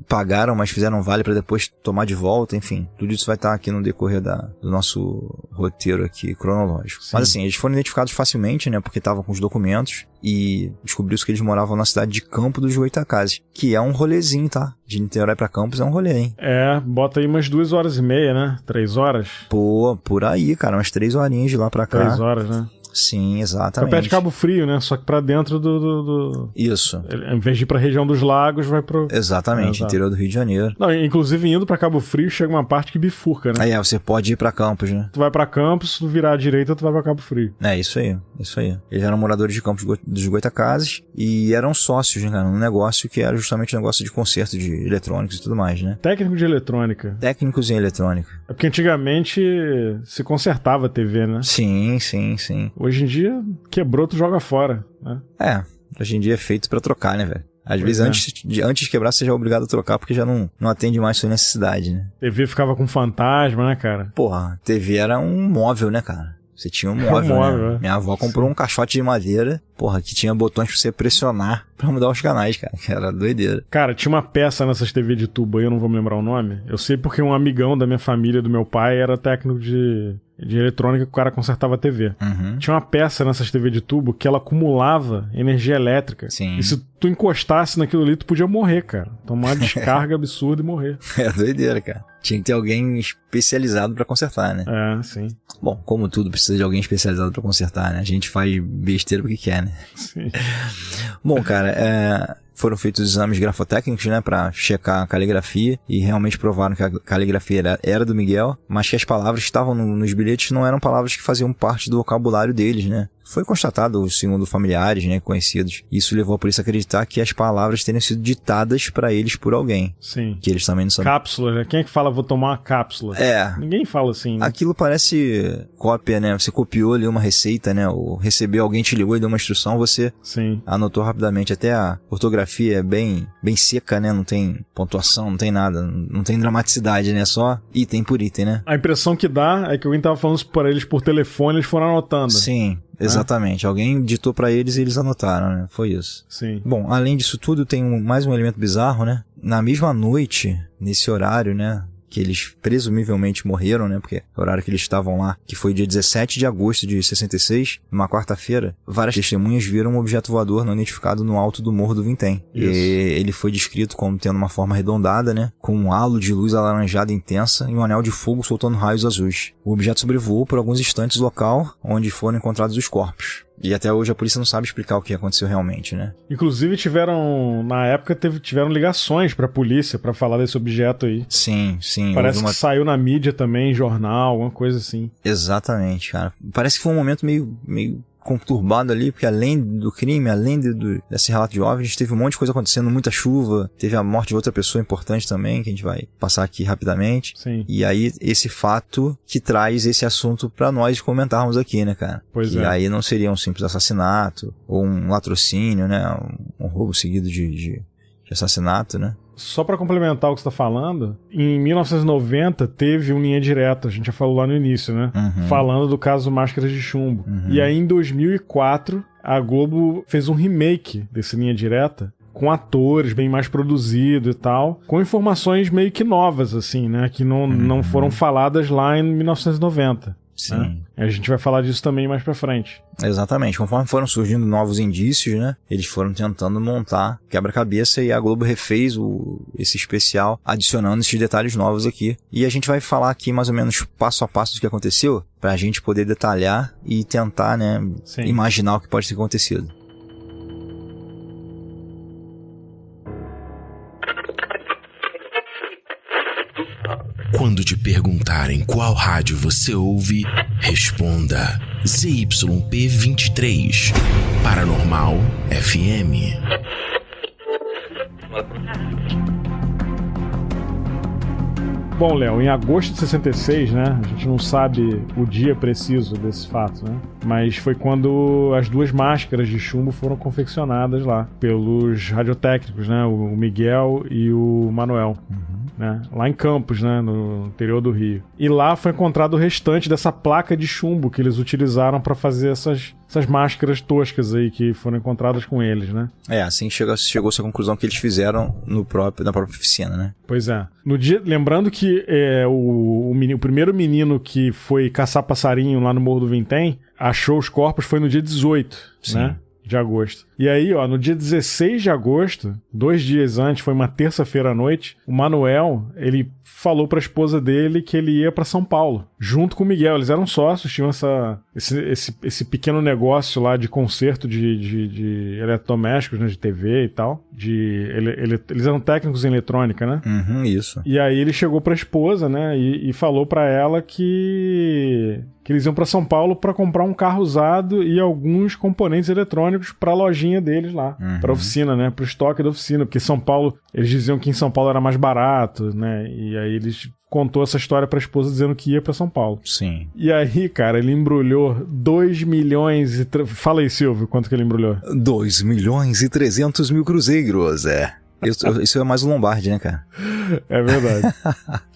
pagaram, mas fizeram vale para depois tomar de volta, enfim. Tudo isso vai estar aqui no decorrer do nosso roteiro aqui cronológico. Sim. Mas assim, eles foram identificados facilmente, né? Porque estavam com os documentos. E descobriu-se que eles moravam na cidade de Campo dos Goitacazes, que é um rolezinho, tá? De Niterói pra Campos é um rolê, hein? Bota aí umas 2h30, né? 3 horas? Pô, por aí, cara, umas 3 horinhas de lá pra cá. 3 horas, né? Sim, exatamente. Vai perto de Cabo Frio, né? Só que pra dentro do... Isso. Em vez de ir pra região dos lagos, vai pro... Exatamente, interior do Rio de Janeiro. Não, inclusive indo pra Cabo Frio, chega uma parte que bifurca, né? Você pode ir pra Campos, né? Tu vai pra Campos, tu virar à direita, tu vai pra Cabo Frio. Isso aí. Eles eram moradores de Campos dos Goitacazes e eram sócios, né, num negócio que era justamente um negócio de conserto de eletrônicos e tudo mais, né? Técnico de eletrônica. Técnicos em eletrônica. É porque antigamente se consertava a TV, né? Sim. Hoje em dia, quebrou, tu joga fora, né? Hoje em dia é feito pra trocar, né, velho? Às vezes antes de quebrar, você já é obrigado a trocar porque já não atende mais sua necessidade, né? TV ficava com fantasma, né, cara? Porra, TV era um móvel, né, cara? Você tinha um móvel, né? Minha avó comprou um caixote de madeira, que tinha botões pra você pressionar pra mudar os canais, cara. Que era doideira. Cara, tinha uma peça nessas TV de tubo aí, eu não vou me lembrar o nome. Eu sei porque um amigão da minha família, do meu pai, era técnico de eletrônica, que o cara consertava a TV. Tinha uma peça nessas TV de tubo que ela acumulava energia elétrica. Sim. E se tu encostasse naquilo ali, tu podia morrer, cara. Tomar uma descarga absurda e morrer. É doideira, cara. Tinha que ter alguém especializado pra consertar, né? Sim. Bom, como tudo precisa de alguém especializado pra consertar, né? A gente faz besteira porque quer, né? Sim. Bom, cara, foram feitos exames grafotécnicos, né, pra checar a caligrafia e realmente provaram que a caligrafia era do Miguel, mas que as palavras que estavam nos bilhetes não eram palavras que faziam parte do vocabulário deles, né? Foi constatado, segundo familiares, né, conhecidos. Isso levou a polícia a acreditar que as palavras teriam sido ditadas pra eles por alguém. Sim. Que eles também não sabiam. Cápsula, né? Quem é que fala, vou tomar uma cápsula? Ninguém fala assim, né? Aquilo parece cópia, né? Você copiou ali uma receita, né? Ou recebeu, alguém te ligou e deu uma instrução, você anotou rapidamente. Até a ortografia é bem seca, né? Não tem pontuação, não tem nada. Não tem dramaticidade, né? Só item por item, né? A impressão que dá é que alguém tava falando isso pra eles por telefone, eles foram anotando. Sim. Exatamente. Alguém ditou pra eles e eles anotaram, né? Foi isso. Sim. Bom, além disso tudo, tem mais um elemento bizarro, né? Na mesma noite, nesse horário, né? Que eles presumivelmente morreram, né? Porque é o horário que eles estavam lá, que foi dia 17 de agosto de 66, numa quarta-feira, várias testemunhas viram um objeto voador não identificado no alto do Morro do Vintém. E ele foi descrito como tendo uma forma arredondada, né? Com um halo de luz alaranjada intensa e um anel de fogo soltando raios azuis. O objeto sobrevoou por alguns instantes o local onde foram encontrados os corpos. E até hoje a polícia não sabe explicar o que aconteceu realmente, né? Inclusive na época tiveram ligações pra polícia pra falar desse objeto aí. Sim. Parece que saiu na mídia também, jornal, alguma coisa assim. Exatamente, cara. Parece que foi um momento meio conturbado ali, porque além do crime, além desse relato de OVNI, a gente teve um monte de coisa acontecendo, muita chuva, teve a morte de outra pessoa importante também, que a gente vai passar aqui rapidamente. Sim. E aí, esse fato que traz esse assunto pra nós comentarmos aqui, né, cara? Pois é. E aí não seria um simples assassinato, ou um latrocínio, né, um roubo seguido de assassinato, né? Só pra complementar o que você tá falando, em 1990 teve um Linha Direta, a gente já falou lá no início, né? Falando do caso Máscaras de Chumbo. E aí em 2004, a Globo fez um remake desse Linha Direta, com atores bem mais produzido e tal, com informações meio que novas, assim, né? Que não foram faladas lá em 1990. Sim. Né? A gente vai falar disso também mais pra frente. Exatamente. Conforme foram surgindo novos indícios, né? Eles foram tentando montar quebra-cabeça e a Globo refez esse especial, adicionando esses detalhes novos aqui. E a gente vai falar aqui mais ou menos passo a passo do que aconteceu, pra gente poder detalhar e tentar, né? Sim. Imaginar o que pode ter acontecido. Quando te perguntarem qual rádio você ouve, responda ZYP23, Paranormal FM. Bom, Léo, em agosto de 66, né? A gente não sabe o dia preciso desse fato, né? Mas foi quando as duas máscaras de chumbo foram confeccionadas lá pelos radiotécnicos, né? O Miguel e o Manuel. Né? Lá em Campos, né? No interior do Rio. E lá foi encontrado o restante dessa placa de chumbo que eles utilizaram para fazer essas máscaras toscas aí que foram encontradas com eles, né? Assim chegou-se à conclusão que eles fizeram na própria oficina, né? Pois é. No dia, lembrando que o primeiro menino que foi caçar passarinho lá no Morro do Vintém achou os corpos foi no dia 18, Sim. né? De agosto. E aí, ó, no dia 16 de agosto, 2 dias antes, foi uma terça-feira à noite, o Manuel, ele falou pra esposa dele que ele ia pra São Paulo, junto com o Miguel. Eles eram sócios, tinham esse pequeno negócio lá de conserto de eletrodomésticos, né, de TV e tal. Eles eram técnicos em eletrônica, né? Isso. E aí ele chegou pra esposa, né, e falou pra ela que eles iam pra São Paulo pra comprar um carro usado e alguns componentes eletrônicos pra lojinha deles lá, pra oficina, né, pro estoque da oficina, porque São Paulo, eles diziam que em São Paulo era mais barato, né, e aí eles contou essa história pra esposa dizendo que ia pra São Paulo. Sim. E aí, cara, ele embrulhou 2 milhões e... Fala aí, Silvio, quanto que ele embrulhou? 2.300.000 cruzeiros, Isso é mais o Lombardi, né, cara? É verdade.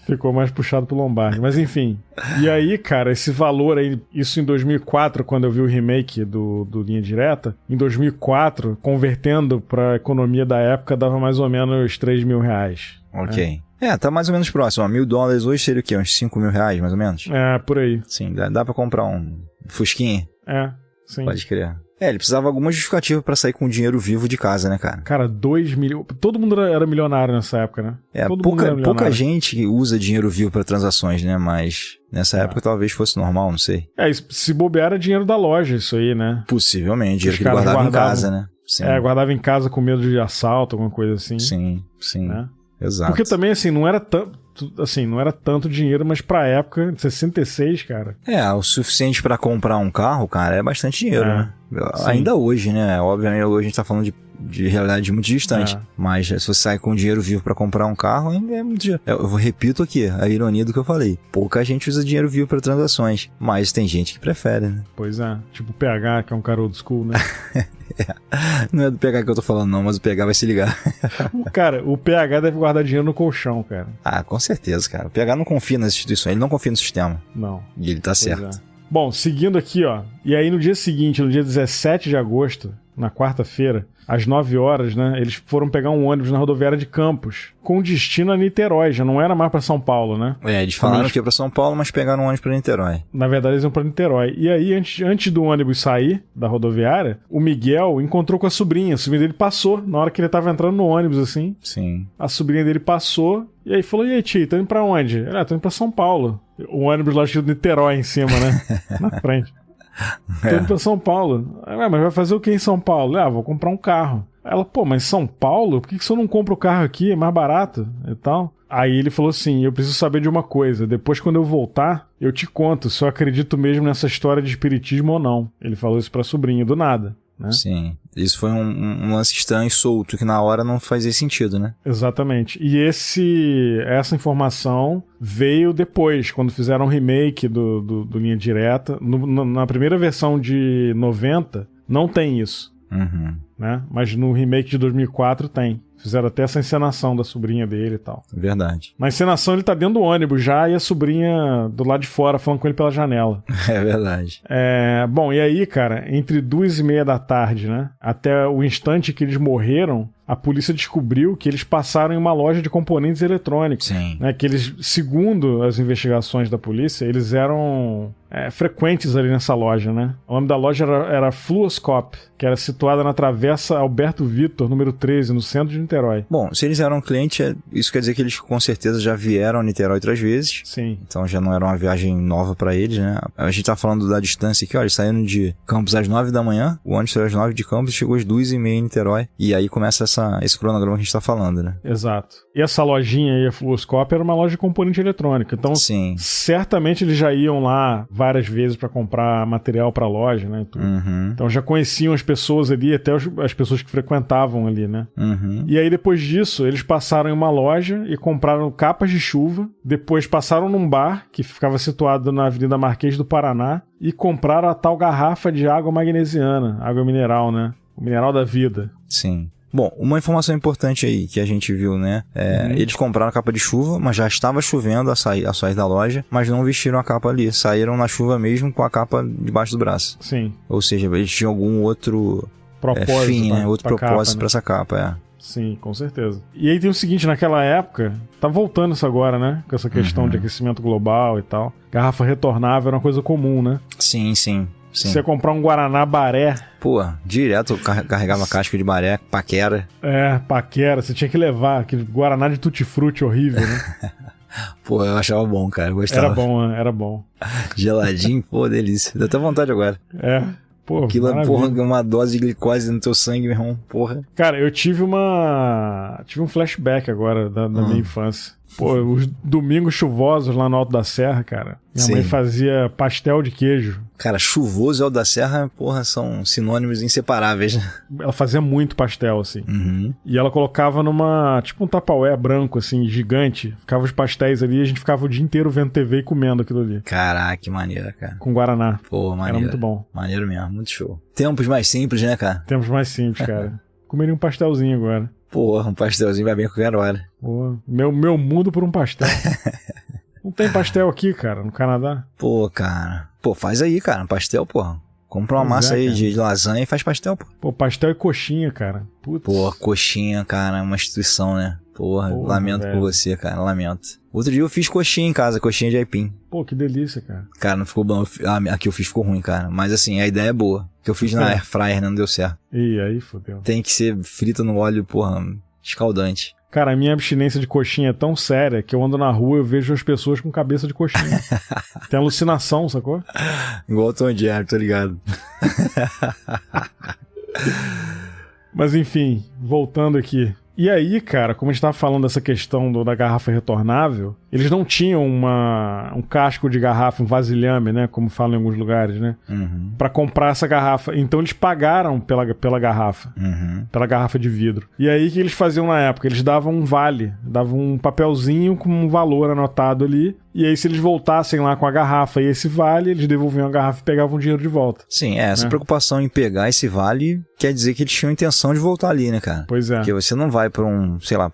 Ficou mais puxado pro Lombardi. Mas enfim. E aí, cara, esse valor aí, isso em 2004, quando eu vi o remake do Linha Direta, em 2004, convertendo pra economia da época, dava mais ou menos 3 mil reais. Ok. Tá mais ou menos próximo. $1.000 hoje seria o quê? Uns 5 mil reais, mais ou menos? Por aí. Sim, dá pra comprar um Fusquinha? Sim. Pode crer. Ele precisava de alguma justificativa pra sair com dinheiro vivo de casa, né, cara? Cara, 2 milhões... Todo mundo era milionário nessa época, né? Pouca gente usa dinheiro vivo pra transações, né? Mas nessa época talvez fosse normal, não sei. Se bobear era dinheiro da loja, isso aí, né? Possivelmente, dinheiro que ele guardava em casa, né? Sim. Guardava em casa com medo de assalto, alguma coisa assim. Sim. Né? Exato. Porque também, assim, não era tanto dinheiro, mas pra época, de 66, cara... O suficiente pra comprar um carro, cara, é bastante dinheiro, né? Sim. Ainda hoje, né? Obviamente, hoje a gente tá falando de realidade muito distante. Mas se você sai com dinheiro vivo pra comprar um carro, é muito dinheiro. Eu repito aqui, a ironia do que eu falei. Pouca gente usa dinheiro vivo pra transações, mas tem gente que prefere, né? Pois é. Tipo o PH, que é um cara old school, né? Não é do PH que eu tô falando não, mas o PH vai se ligar. Cara, o PH deve guardar dinheiro no colchão, cara. Com certeza, cara. O PH não confia nas instituições, ele não confia no sistema. Não. E ele tá certo. Bom, seguindo aqui, ó. E aí no dia seguinte, no dia 17 de agosto, na quarta-feira, às 9 horas, né, eles foram pegar um ônibus na rodoviária de Campos, com destino a Niterói, já não era mais pra São Paulo, né? Eles falaram que ia pra São Paulo, mas pegaram um ônibus pra Niterói. Na verdade, eles iam pra Niterói. E aí, antes do ônibus sair da rodoviária, o Miguel encontrou com a sobrinha dele passou, na hora que ele tava entrando no ônibus, assim. Sim. A sobrinha dele passou, e aí falou, e aí, tio, tá indo pra onde? Tô indo pra São Paulo. O ônibus lá escrito Niterói em cima, né? Na frente. Tô indo pra São Paulo. Mas vai fazer o que em São Paulo? Vou comprar um carro. Ela, pô, mas São Paulo? Por que você não compra o carro aqui? É mais barato e tal. Aí ele falou assim, eu preciso saber de uma coisa. Depois, quando eu voltar, eu te conto se eu acredito mesmo nessa história de espiritismo ou não. Ele falou isso pra sobrinha, do nada. Né? Sim, isso foi um lance estranho e solto, que na hora não fazia sentido, né? Exatamente. E essa informação veio depois, quando fizeram um remake do Linha Direta. Na primeira versão de 90, não tem isso. Uhum. Né? Mas no remake de 2004 tem. Fizeram até essa encenação da sobrinha dele e tal. Verdade. Na encenação ele tá dentro do ônibus já e a sobrinha do lado de fora falando com ele pela janela. É verdade. Bom, e aí, cara, entre 2:30 da tarde, né, até o instante que eles morreram, a polícia descobriu que eles passaram em uma loja de componentes eletrônicos. Sim. Né, que eles, segundo as investigações da polícia, eles eram frequentes ali nessa loja, né? O nome da loja era Fluoscope, que era situada na Travessa Alberto Vitor, número 13, no centro de Niterói. Bom, se eles eram clientes, isso quer dizer que eles com certeza já vieram a Niterói 3 vezes. Sim. Então já não era uma viagem nova pra eles, né? A gente tá falando da distância aqui, ó, eles saíram de Campos às 9 da manhã, o ônibus saiu às 9 de Campos e chegou às 2:30 em Niterói. E aí começa esse cronograma que a gente tá falando, né? Exato. E essa lojinha aí, a Fluoscope, era uma loja de componente eletrônica. Então, sim, certamente eles já iam lá várias vezes pra comprar material pra loja, né? Uhum. Então já conheciam as pessoas ali, até as pessoas que frequentavam ali, né? Uhum. E aí depois disso, eles passaram em uma loja e compraram capas de chuva. Depois passaram num bar que ficava situado na Avenida Marquês do Paraná e compraram a tal garrafa de água magnesiana, água mineral, né? O mineral da vida. Sim. Bom, uma informação importante aí que a gente viu, né? Eles compraram a capa de chuva, mas já estava chovendo a sair da loja, mas não vestiram a capa ali. Saíram na chuva mesmo com a capa debaixo do braço. Sim. Ou seja, eles tinham algum outro propósito, fim, né? Outro propósito, capa, pra essa capa, Sim, com certeza. E aí tem o seguinte, naquela época, tá voltando isso agora, né? Com essa questão de aquecimento global e tal. Garrafa retornável era uma coisa comum, né? Sim. Se você comprar um Guaraná Baré... Pô, direto carregava casca de Baré, paquera. Paquera. Você tinha que levar aquele Guaraná de tutti-frutti horrível, né? Pô, eu achava bom, cara. Eu gostava. Era bom. Geladinho, pô, delícia. Dá até vontade agora. Pô, aquilo é, porra, uma dose de glicose no teu sangue, meu irmão, porra. Cara, eu tive um flashback agora da minha infância. Pô, os domingos chuvosos lá no Alto da Serra, cara. Minha mãe fazia pastel de queijo. Cara, chuvoso e Alto da Serra, porra, são sinônimos inseparáveis, né? Ela fazia muito pastel, assim. Uhum. E ela colocava tipo um Tupperware branco, assim, gigante. Ficava os pastéis ali e a gente ficava o dia inteiro vendo TV e comendo aquilo ali. Caraca, que maneira, cara. Com Guaraná. Pô, maneiro. Era muito bom. Maneiro mesmo, muito show. Tempos mais simples, né, cara? Tempos mais simples, cara. Comeria um pastelzinho agora. Porra, um pastelzinho vai bem a qualquer hora. Pô, meu mundo por um pastel. Não tem pastel aqui, cara, no Canadá? Pô, cara. Pô, faz aí, cara, um pastel, porra. Compra uma massa aí de lasanha e faz pastel, pô. Pô, pastel e coxinha, cara. Putz. Pô, coxinha, cara, é uma instituição, né? Porra, lamento por você, cara, lamento. Outro dia eu fiz coxinha em casa, coxinha de aipim. Pô, que delícia, cara. Cara, não ficou bom. A que eu fiz ficou ruim, cara. Mas assim, a ideia é boa. Que eu fiz na air fryer, não deu certo. E aí, fodeu. Tem que ser frita no óleo, porra, escaldante. Cara, a minha abstinência de coxinha é tão séria que eu ando na rua e eu vejo as pessoas com cabeça de coxinha. Tem alucinação, sacou? Igual o Tom Jerry, tô ligado. Mas enfim, voltando aqui. E aí, cara, como a gente tava falando dessa questão da garrafa retornável, eles não tinham um casco de garrafa, um vasilhame, né? Como falam em alguns lugares, né? Uhum. Pra comprar essa garrafa. Então eles pagaram pela garrafa. Uhum. Pela garrafa de vidro. E aí, o que eles faziam na época? Eles davam um vale. Davam um papelzinho com um valor anotado ali. E aí, se eles voltassem lá com a garrafa e esse vale, eles devolviam a garrafa e pegavam o dinheiro de volta. Sim, essa preocupação em pegar esse vale quer dizer que eles tinham intenção de voltar ali, né, cara? Pois é. Porque você não vai pra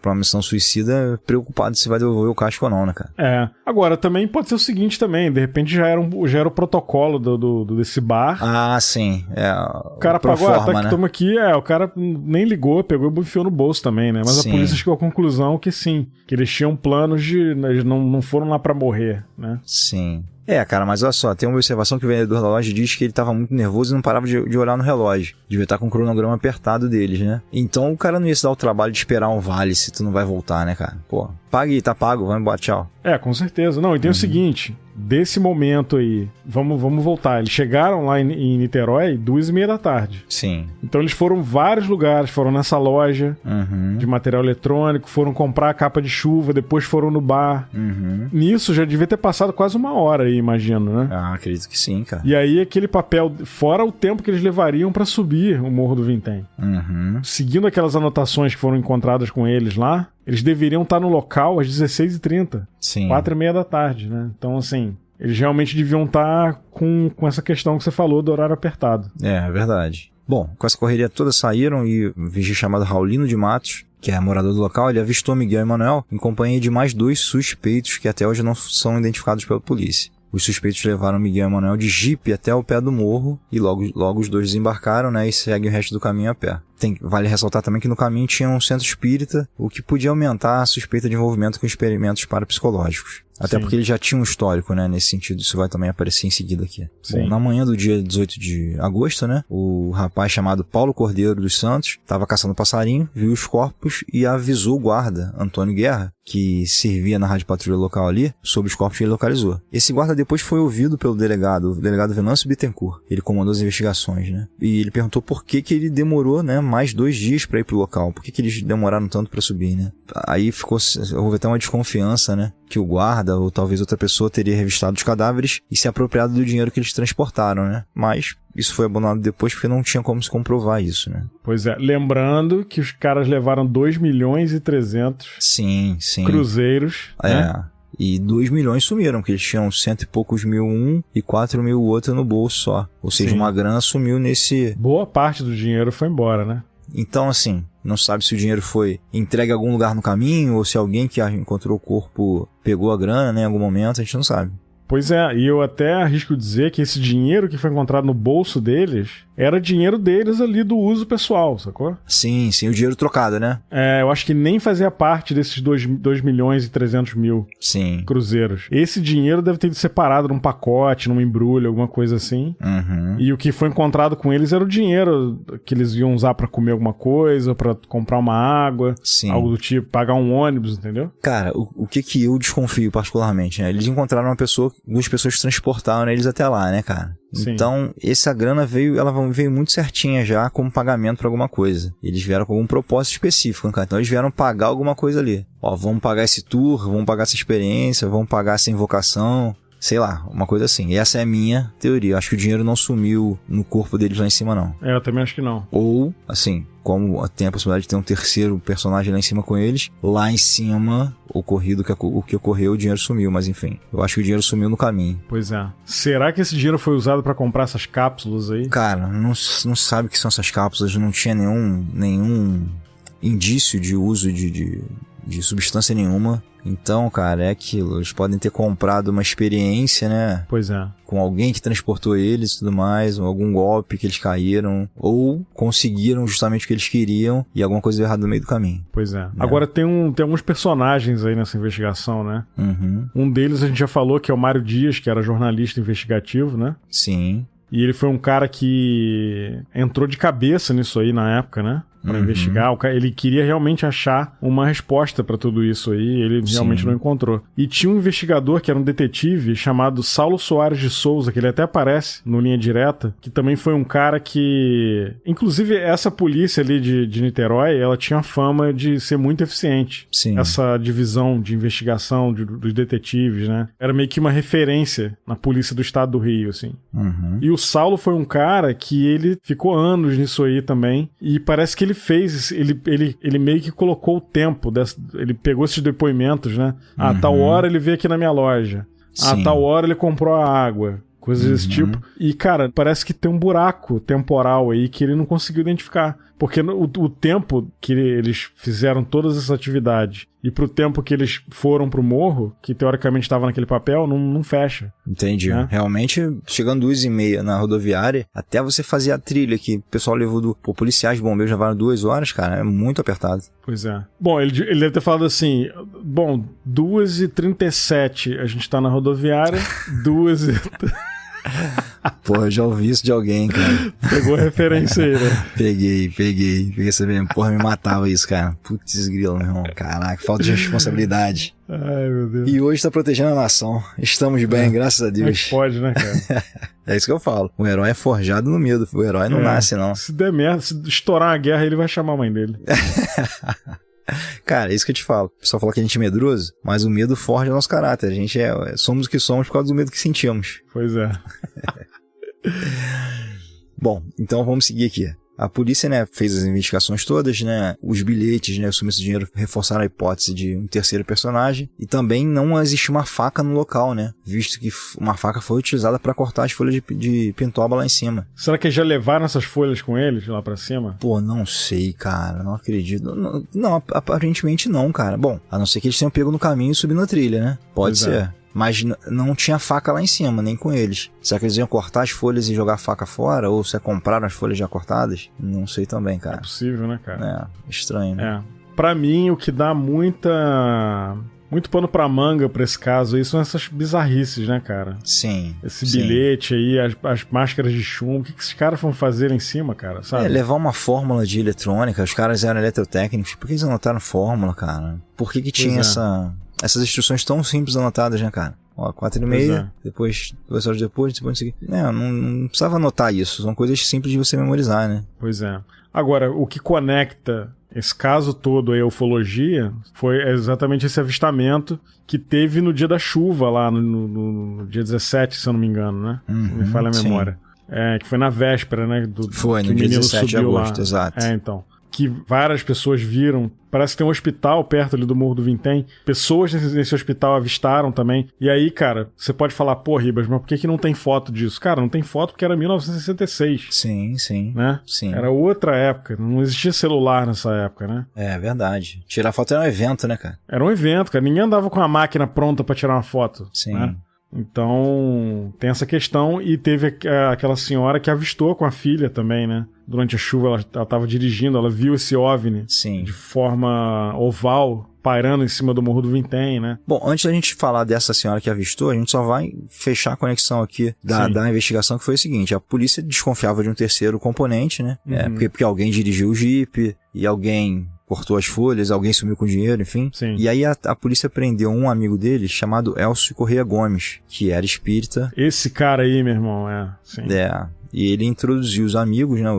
pra uma missão suicida preocupado se vai devolver o casco ou não, né, cara? Agora, também pode ser o seguinte também, de repente já era o protocolo desse bar. Ah, sim. O cara pagou, né? Toma aqui, o cara nem ligou, pegou e enfiou no bolso também, né? Mas sim. A polícia chegou à conclusão que sim, que eles tinham planos eles não foram lá pra morrer, né? Sim. Cara, mas olha só, tem uma observação que o vendedor da loja diz que ele tava muito nervoso e não parava de olhar no relógio. Devia estar com o cronograma apertado deles, né? Então o cara não ia se dar o trabalho de esperar um vale se tu não vai voltar, né, cara? Pô, pague, tá pago, vamos embora, tchau. Com certeza. Não, e tem o seguinte, desse momento aí, vamos voltar. Eles chegaram lá em Niterói 2h30 da tarde. Sim. Então eles foram em vários lugares, foram nessa loja de material eletrônico, foram comprar a capa de chuva, depois foram no bar. Nisso já devia ter passado quase 1 hora aí, imagino, né? Ah, acredito que sim, cara. E aí aquele papel, fora o tempo que eles levariam pra subir o Morro do Vintém. Seguindo aquelas anotações que foram encontradas com eles lá, eles deveriam estar no local às 16h30. Sim. 4h30 da tarde, né? Então, assim, eles realmente deviam estar com essa questão que você falou do horário apertado. É verdade. Bom, com essa correria toda saíram e um vigia chamado Raulino de Matos, que é morador do local, ele avistou Miguel Emanuel em companhia de mais 2 suspeitos que até hoje não são identificados pela polícia. Os suspeitos levaram Miguel Emanuel de jipe até o pé do morro e logo os dois desembarcaram, né, e seguem o resto do caminho a pé. Vale ressaltar também que no caminho tinha um centro espírita, o que podia aumentar a suspeita de envolvimento com experimentos parapsicológicos. Até porque ele já tinha um histórico, né, nesse sentido. Isso vai também aparecer em seguida aqui. Bom, na manhã do dia 18 de agosto, né, o rapaz chamado Paulo Cordeiro dos Santos estava caçando passarinho, viu os corpos e avisou o guarda, Antônio Guerra, que servia na rádio patrulha local ali, sobre os corpos que ele localizou. Esse guarda depois foi ouvido pelo delegado, o delegado Venâncio Bittencourt. Ele comandou as investigações, né, e ele perguntou por que ele demorou, né, mais 2 dias para ir pro local. Por que eles demoraram tanto para subir, né? Aí houve até uma desconfiança, né, que o guarda ou talvez outra pessoa teria revistado os cadáveres e se apropriado do dinheiro que eles transportaram, né? Mas isso foi abandonado depois porque não tinha como se comprovar isso, né? Pois é, lembrando que os caras levaram 2.300.000 cruzeiros, né? E 2 milhões sumiram, porque eles tinham 100 e poucos mil um e 4 mil outro no bolso só. Ou seja, uma grana sumiu nesse... Boa parte do dinheiro foi embora, né? Então, assim, não sabe se o dinheiro foi entregue a algum lugar no caminho ou se alguém que encontrou o corpo pegou a grana, né, em algum momento, a gente não sabe. Pois é, e eu até arrisco dizer que esse dinheiro que foi encontrado no bolso deles era dinheiro deles ali do uso pessoal, sacou? Sim, o dinheiro trocado, né? É, eu acho que nem fazia parte desses 2.300.000 cruzeiros. Esse dinheiro deve ter sido separado num pacote, num embrulho, alguma coisa assim. E o que foi encontrado com eles era o dinheiro que eles iam usar pra comer alguma coisa, pra comprar uma água, algo do tipo, pagar um ônibus, entendeu? Cara, o que eu desconfio particularmente, né? Eles encontraram duas pessoas que transportaram eles até lá, né, cara? Então, essa grana veio muito certinha já como pagamento pra alguma coisa. Eles vieram com algum propósito específico, né, cara? Então eles vieram pagar alguma coisa ali. Ó, vamos pagar esse tour, vamos pagar essa experiência, vamos pagar essa invocação, sei lá, uma coisa assim. E essa é a minha teoria. Eu acho que o dinheiro não sumiu no corpo deles lá em cima, não. É, eu também acho que não. Ou, assim, como tem a possibilidade de ter um terceiro personagem lá em cima com eles, lá em cima, o que ocorreu, o dinheiro sumiu, mas enfim. Eu acho que o dinheiro sumiu no caminho. Pois é. Será que esse dinheiro foi usado pra comprar essas cápsulas aí? Cara, não sabe o que são essas cápsulas, não tinha nenhum indício de uso de substância nenhuma. Então, cara, é aquilo. Eles podem ter comprado uma experiência, né? Pois é. Com alguém que transportou eles e tudo mais, ou algum golpe que eles caíram, ou conseguiram justamente o que eles queriam e alguma coisa deu errado no meio do caminho. Pois é. Agora tem alguns personagens aí nessa investigação, né? Um deles a gente já falou, que é o Mário Dias, que era jornalista investigativo, né? Sim. E ele foi um cara que entrou de cabeça nisso aí na época, né? Pra investigar. Ele queria realmente achar uma resposta pra tudo isso aí. Ele realmente não encontrou. E tinha um investigador que era um detetive chamado Saulo Soares de Souza, que ele até aparece no Linha Direta, que também foi um cara que... Inclusive, essa polícia ali de Niterói, ela tinha a fama de ser muito eficiente. Sim. Essa divisão de investigação dos detetives, né? Era meio que uma referência na polícia do estado do Rio, assim. E o Saulo foi um cara que ele ficou anos nisso aí também. E parece que ele meio que colocou o tempo, ele pegou esses depoimentos, né? Tal hora ele veio aqui na minha loja. Tal hora ele comprou a água. Coisas desse tipo. E, cara, parece que tem um buraco temporal aí que ele não conseguiu identificar. Porque o tempo que eles fizeram todas essas atividades e pro tempo que eles foram pro morro, que teoricamente estava naquele papel, não fecha. Entendi. Né? Realmente, chegando 2h30 na rodoviária, até você fazer a trilha que o pessoal levou policiais, bombeiros levaram 2 horas, cara, é muito apertado. Pois é. Bom, ele deve ter falado assim, 2h37 a gente tá na rodoviária, 2h... Pô, eu já ouvi isso de alguém, cara. Pegou a referência aí, né? Peguei essa mesmo. Porra, me matava isso, cara. Putz, grilo, meu irmão. Caraca, falta de responsabilidade. Ai, meu Deus. E hoje tá protegendo a nação. Estamos bem, graças a Deus. Pode, né, cara? É isso que eu falo. O herói é forjado no medo. O herói não nasce, não. Se der merda, se estourar a guerra, ele vai chamar a mãe dele. Cara, é isso que eu te falo. O pessoal fala que a gente é medroso, mas o medo forja o nosso caráter. A gente somos o que somos por causa do medo que sentimos. Pois é. Bom, então vamos seguir aqui. A polícia, né, fez as investigações todas, né, os bilhetes, né, o sumiço de dinheiro reforçaram a hipótese de um terceiro personagem e também não existe uma faca no local, né, visto que uma faca foi utilizada para cortar as folhas de pintoba lá em cima. Será que já levaram essas folhas com eles lá pra cima? Pô, não sei, cara, não acredito. Não, aparentemente não, cara. Bom, a não ser que eles tenham pego no caminho e subido na trilha, né, pode ser. Mas não tinha faca lá em cima, nem com eles. Será que eles iam cortar as folhas e jogar a faca fora? Ou se compraram as folhas já cortadas? Não sei também, cara. É possível, né, cara? É, estranho, né? Pra mim, o que dá muito pano pra manga pra esse caso aí são essas bizarrices, né, cara? Sim. Esse bilhete aí, as máscaras de chumbo. O que esses caras vão fazer lá em cima, cara? Sabe? Levar uma fórmula de eletrônica. Os caras eram eletrotécnicos. Por que eles anotaram fórmula, cara? Por que tinha essas instruções tão simples anotadas, né, cara? Ó, 4h30, depois 2 horas depois não precisava anotar isso. São coisas simples de você memorizar, né? Pois é. Agora, o que conecta esse caso todo, a ufologia, foi exatamente esse avistamento que teve no dia da chuva lá, no dia 17, se eu não me engano, né? Não me falha a memória. Que foi na véspera, né? Foi, no dia 17 de agosto, lá. exato. Então. Que várias pessoas viram. Parece que tem um hospital perto ali do Morro do Vintém. Pessoas nesse hospital avistaram também. E aí, cara, você pode falar, pô, Ribas, mas por que não tem foto disso? Cara, não tem foto porque era 1966. Sim. Né? Sim. Era outra época. Não existia celular nessa época, né? É verdade. Tirar foto era um evento, né, cara? Era um evento, cara. Ninguém andava com a máquina pronta pra tirar uma foto. Sim. Né? Então, tem essa questão. E teve aquela senhora que avistou com a filha também, né? Durante a chuva, ela estava dirigindo, ela viu esse OVNI de forma oval, pairando em cima do Morro do Vintém, né? Bom, antes da gente falar dessa senhora que avistou, a gente só vai fechar a conexão aqui da investigação, que foi o seguinte: a polícia desconfiava de um terceiro componente, né? Porque alguém dirigiu o Jeep e alguém cortou as folhas, alguém sumiu com o dinheiro, enfim. Sim. E aí a polícia prendeu um amigo dele chamado Elcio Correia Gomes, que era espírita. Esse cara aí, meu irmão, sim. E ele introduziu os amigos, né,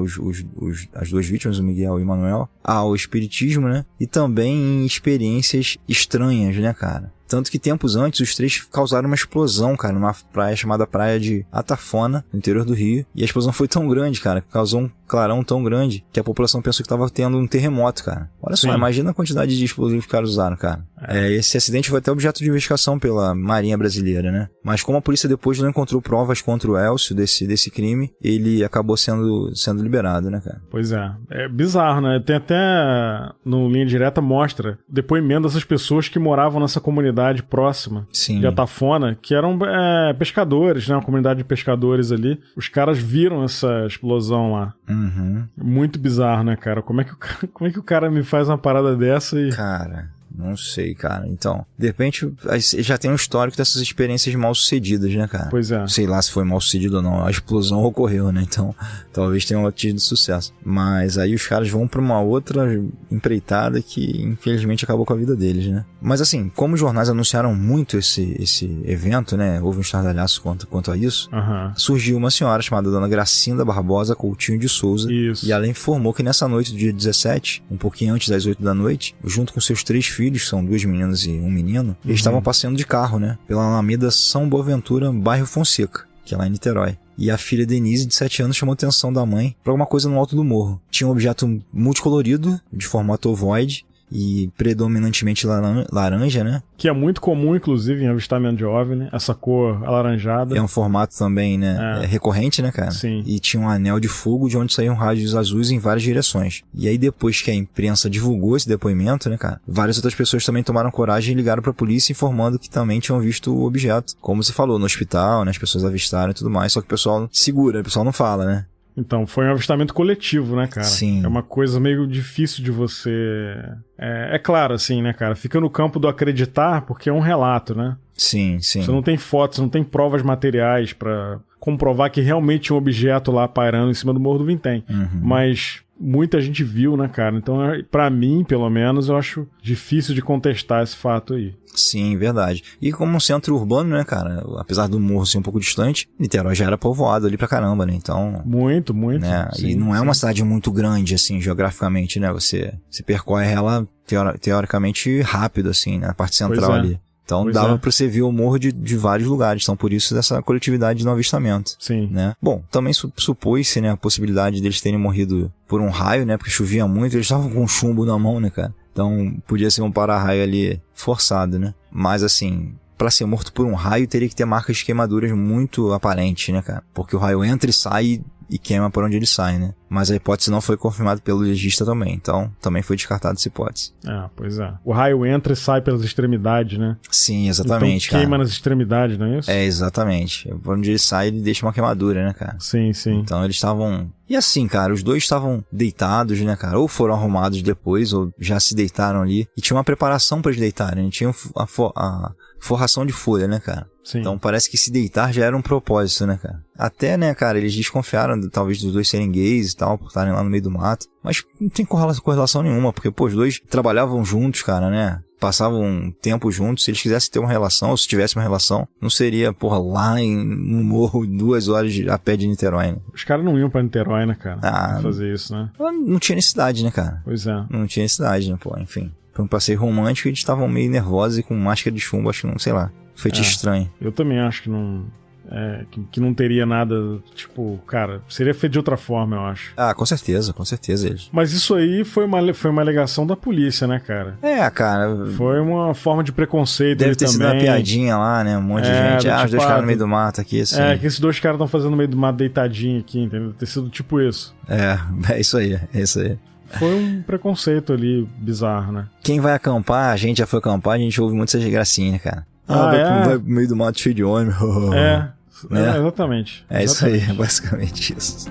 as duas vítimas, o Miguel e o Manuel, ao espiritismo, né, e também em experiências estranhas, né, cara. Tanto que tempos antes, os três causaram uma explosão, cara, numa praia chamada Praia de Atafona, no interior do Rio. E a explosão foi tão grande, cara, causou um clarão tão grande que a população pensou que estava tendo um terremoto, cara. Olha só, imagina a quantidade de explosivos que os caras usaram, cara. Esse acidente foi até objeto de investigação pela Marinha Brasileira, né? Mas como a polícia depois não encontrou provas contra o Elcio desse crime, ele acabou sendo liberado, né, cara? Pois é. É bizarro, né? Tem até no Linha Direta mostra depoimento dessas pessoas que moravam nessa comunidade próxima de Atafona, que eram pescadores, né? Uma comunidade de pescadores ali. Os caras viram essa explosão lá. Muito bizarro, né, cara? Como é que o cara me faz uma parada dessa e... Cara... Não sei, cara. Então, de repente, já tem um histórico dessas experiências mal sucedidas, né, cara? Pois é. Sei lá se foi mal sucedido ou não. A explosão ocorreu, né? Então, talvez tenha tido sucesso. Mas aí os caras vão pra uma outra empreitada que, infelizmente, acabou com a vida deles, né? Mas assim, como os jornais anunciaram muito esse evento, né? Houve um estardalhaço quanto a isso. Surgiu uma senhora chamada Dona Gracinda Barbosa Coutinho de Souza. Isso. E ela informou que nessa noite do dia 17, um pouquinho antes das 8 da noite, junto com seus 3 filhos, são 2 meninas e um menino, eles estavam passeando de carro, né? Pela Alameda São Boaventura, bairro Fonseca, que é lá em Niterói. E a filha Denise, de 7 anos, chamou a atenção da mãe para alguma coisa no alto do morro. Tinha um objeto multicolorido, de formato ovoide, e predominantemente laranja, né? Que é muito comum, inclusive, em avistamento de OVNI, essa cor alaranjada. É um formato também, né? É recorrente, né, cara? Sim. E tinha um anel de fogo de onde saíam raios azuis em várias direções. E aí, depois que a imprensa divulgou esse depoimento, né, cara? Várias outras pessoas também tomaram coragem e ligaram pra polícia informando que também tinham visto o objeto. Como você falou, no hospital, né? As pessoas avistaram e tudo mais. Só que o pessoal segura, o pessoal não fala, né? Então, foi um avistamento coletivo, né, cara? Sim. É uma coisa meio difícil de você... É claro, assim, né, cara? Fica no campo do acreditar, porque é um relato, né? Sim. Você não tem fotos, não tem provas materiais pra comprovar que realmente tinha um objeto lá pairando em cima do Morro do Vintém. Mas muita gente viu, né, cara? Então, pra mim, pelo menos, eu acho difícil de contestar esse fato aí. Sim, verdade. E como um centro urbano, né, cara, apesar do morro ser um pouco distante, Niterói já era povoado ali pra caramba, né, então... Muito. Né? Sim, e não é uma cidade muito grande, assim, geograficamente, né, você percorre ela teoricamente rápido, assim, né, na parte central ali. Então dava pra você ver o morro de vários lugares, então por isso dessa coletividade no avistamento. Sim. Né? Bom, também supôs-se, né, a possibilidade deles terem morrido por um raio, né, porque chovia muito, eles estavam com chumbo na mão, né, cara? Então podia ser um para-raio ali forçado, né? Mas assim, pra ser morto por um raio teria que ter marcas de queimaduras muito aparentes, né, cara? Porque o raio entra e sai e queima por onde ele sai, né? Mas a hipótese não foi confirmada pelo legista também, então também foi descartada essa hipótese. Pois é. O raio entra e sai pelas extremidades, né? Sim, exatamente, então, queima nas extremidades, não é isso? É, exatamente. Por onde ele sai, ele deixa uma queimadura, né, cara? Sim. Então eles estavam... E assim, cara, os dois estavam deitados, né, cara? Ou foram arrumados depois, ou já se deitaram ali. E tinha uma preparação pra eles deitarem, né? Tinha a forração de folha, né, cara? Sim. Então parece que se deitar já era um propósito, né, cara? Até, né, cara, eles desconfiaram talvez dos dois serem gays e tal, por estarem lá no meio do mato. Mas não tem correlação nenhuma, porque, pô, os dois trabalhavam juntos, cara, né? Passavam um tempo juntos. Se eles quisessem ter uma relação, ou se tivesse uma relação, não seria, porra, lá no morro, 2 horas a pé de Niterói, né? Os caras não iam pra Niterói, né, cara? Pra fazer isso, né? Não tinha necessidade, né, cara? Pois é. Não tinha necessidade, né, pô, enfim. Foi um passeio romântico e eles estavam meio nervosos e com máscara de chumbo, acho que não, sei lá. Feitiço estranho. Eu também acho que não... que não teria nada, tipo, cara, seria feito de outra forma, eu acho. Ah, com certeza eles. Mas isso aí foi uma alegação da polícia, né, cara? Cara... Foi uma forma de preconceito. Deve ter sido uma piadinha lá, né, um monte de gente. Os dois caras no meio do mato aqui, assim. Que esses dois caras estão fazendo no meio do mato deitadinho aqui, entendeu? Deve ter sido tipo isso. É isso aí. Foi um preconceito ali bizarro, né? Quem vai acampar, a gente já foi acampar, a gente ouve muito essas gracinhas, né, cara? Vai pro meio do mato cheio de homem. Né? Exatamente. Isso aí, é basicamente isso.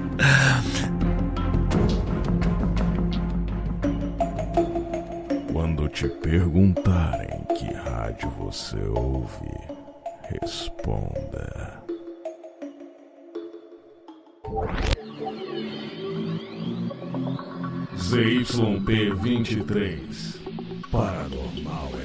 Quando te perguntarem que rádio você ouve, responda. ZYP23 Paranormal FM.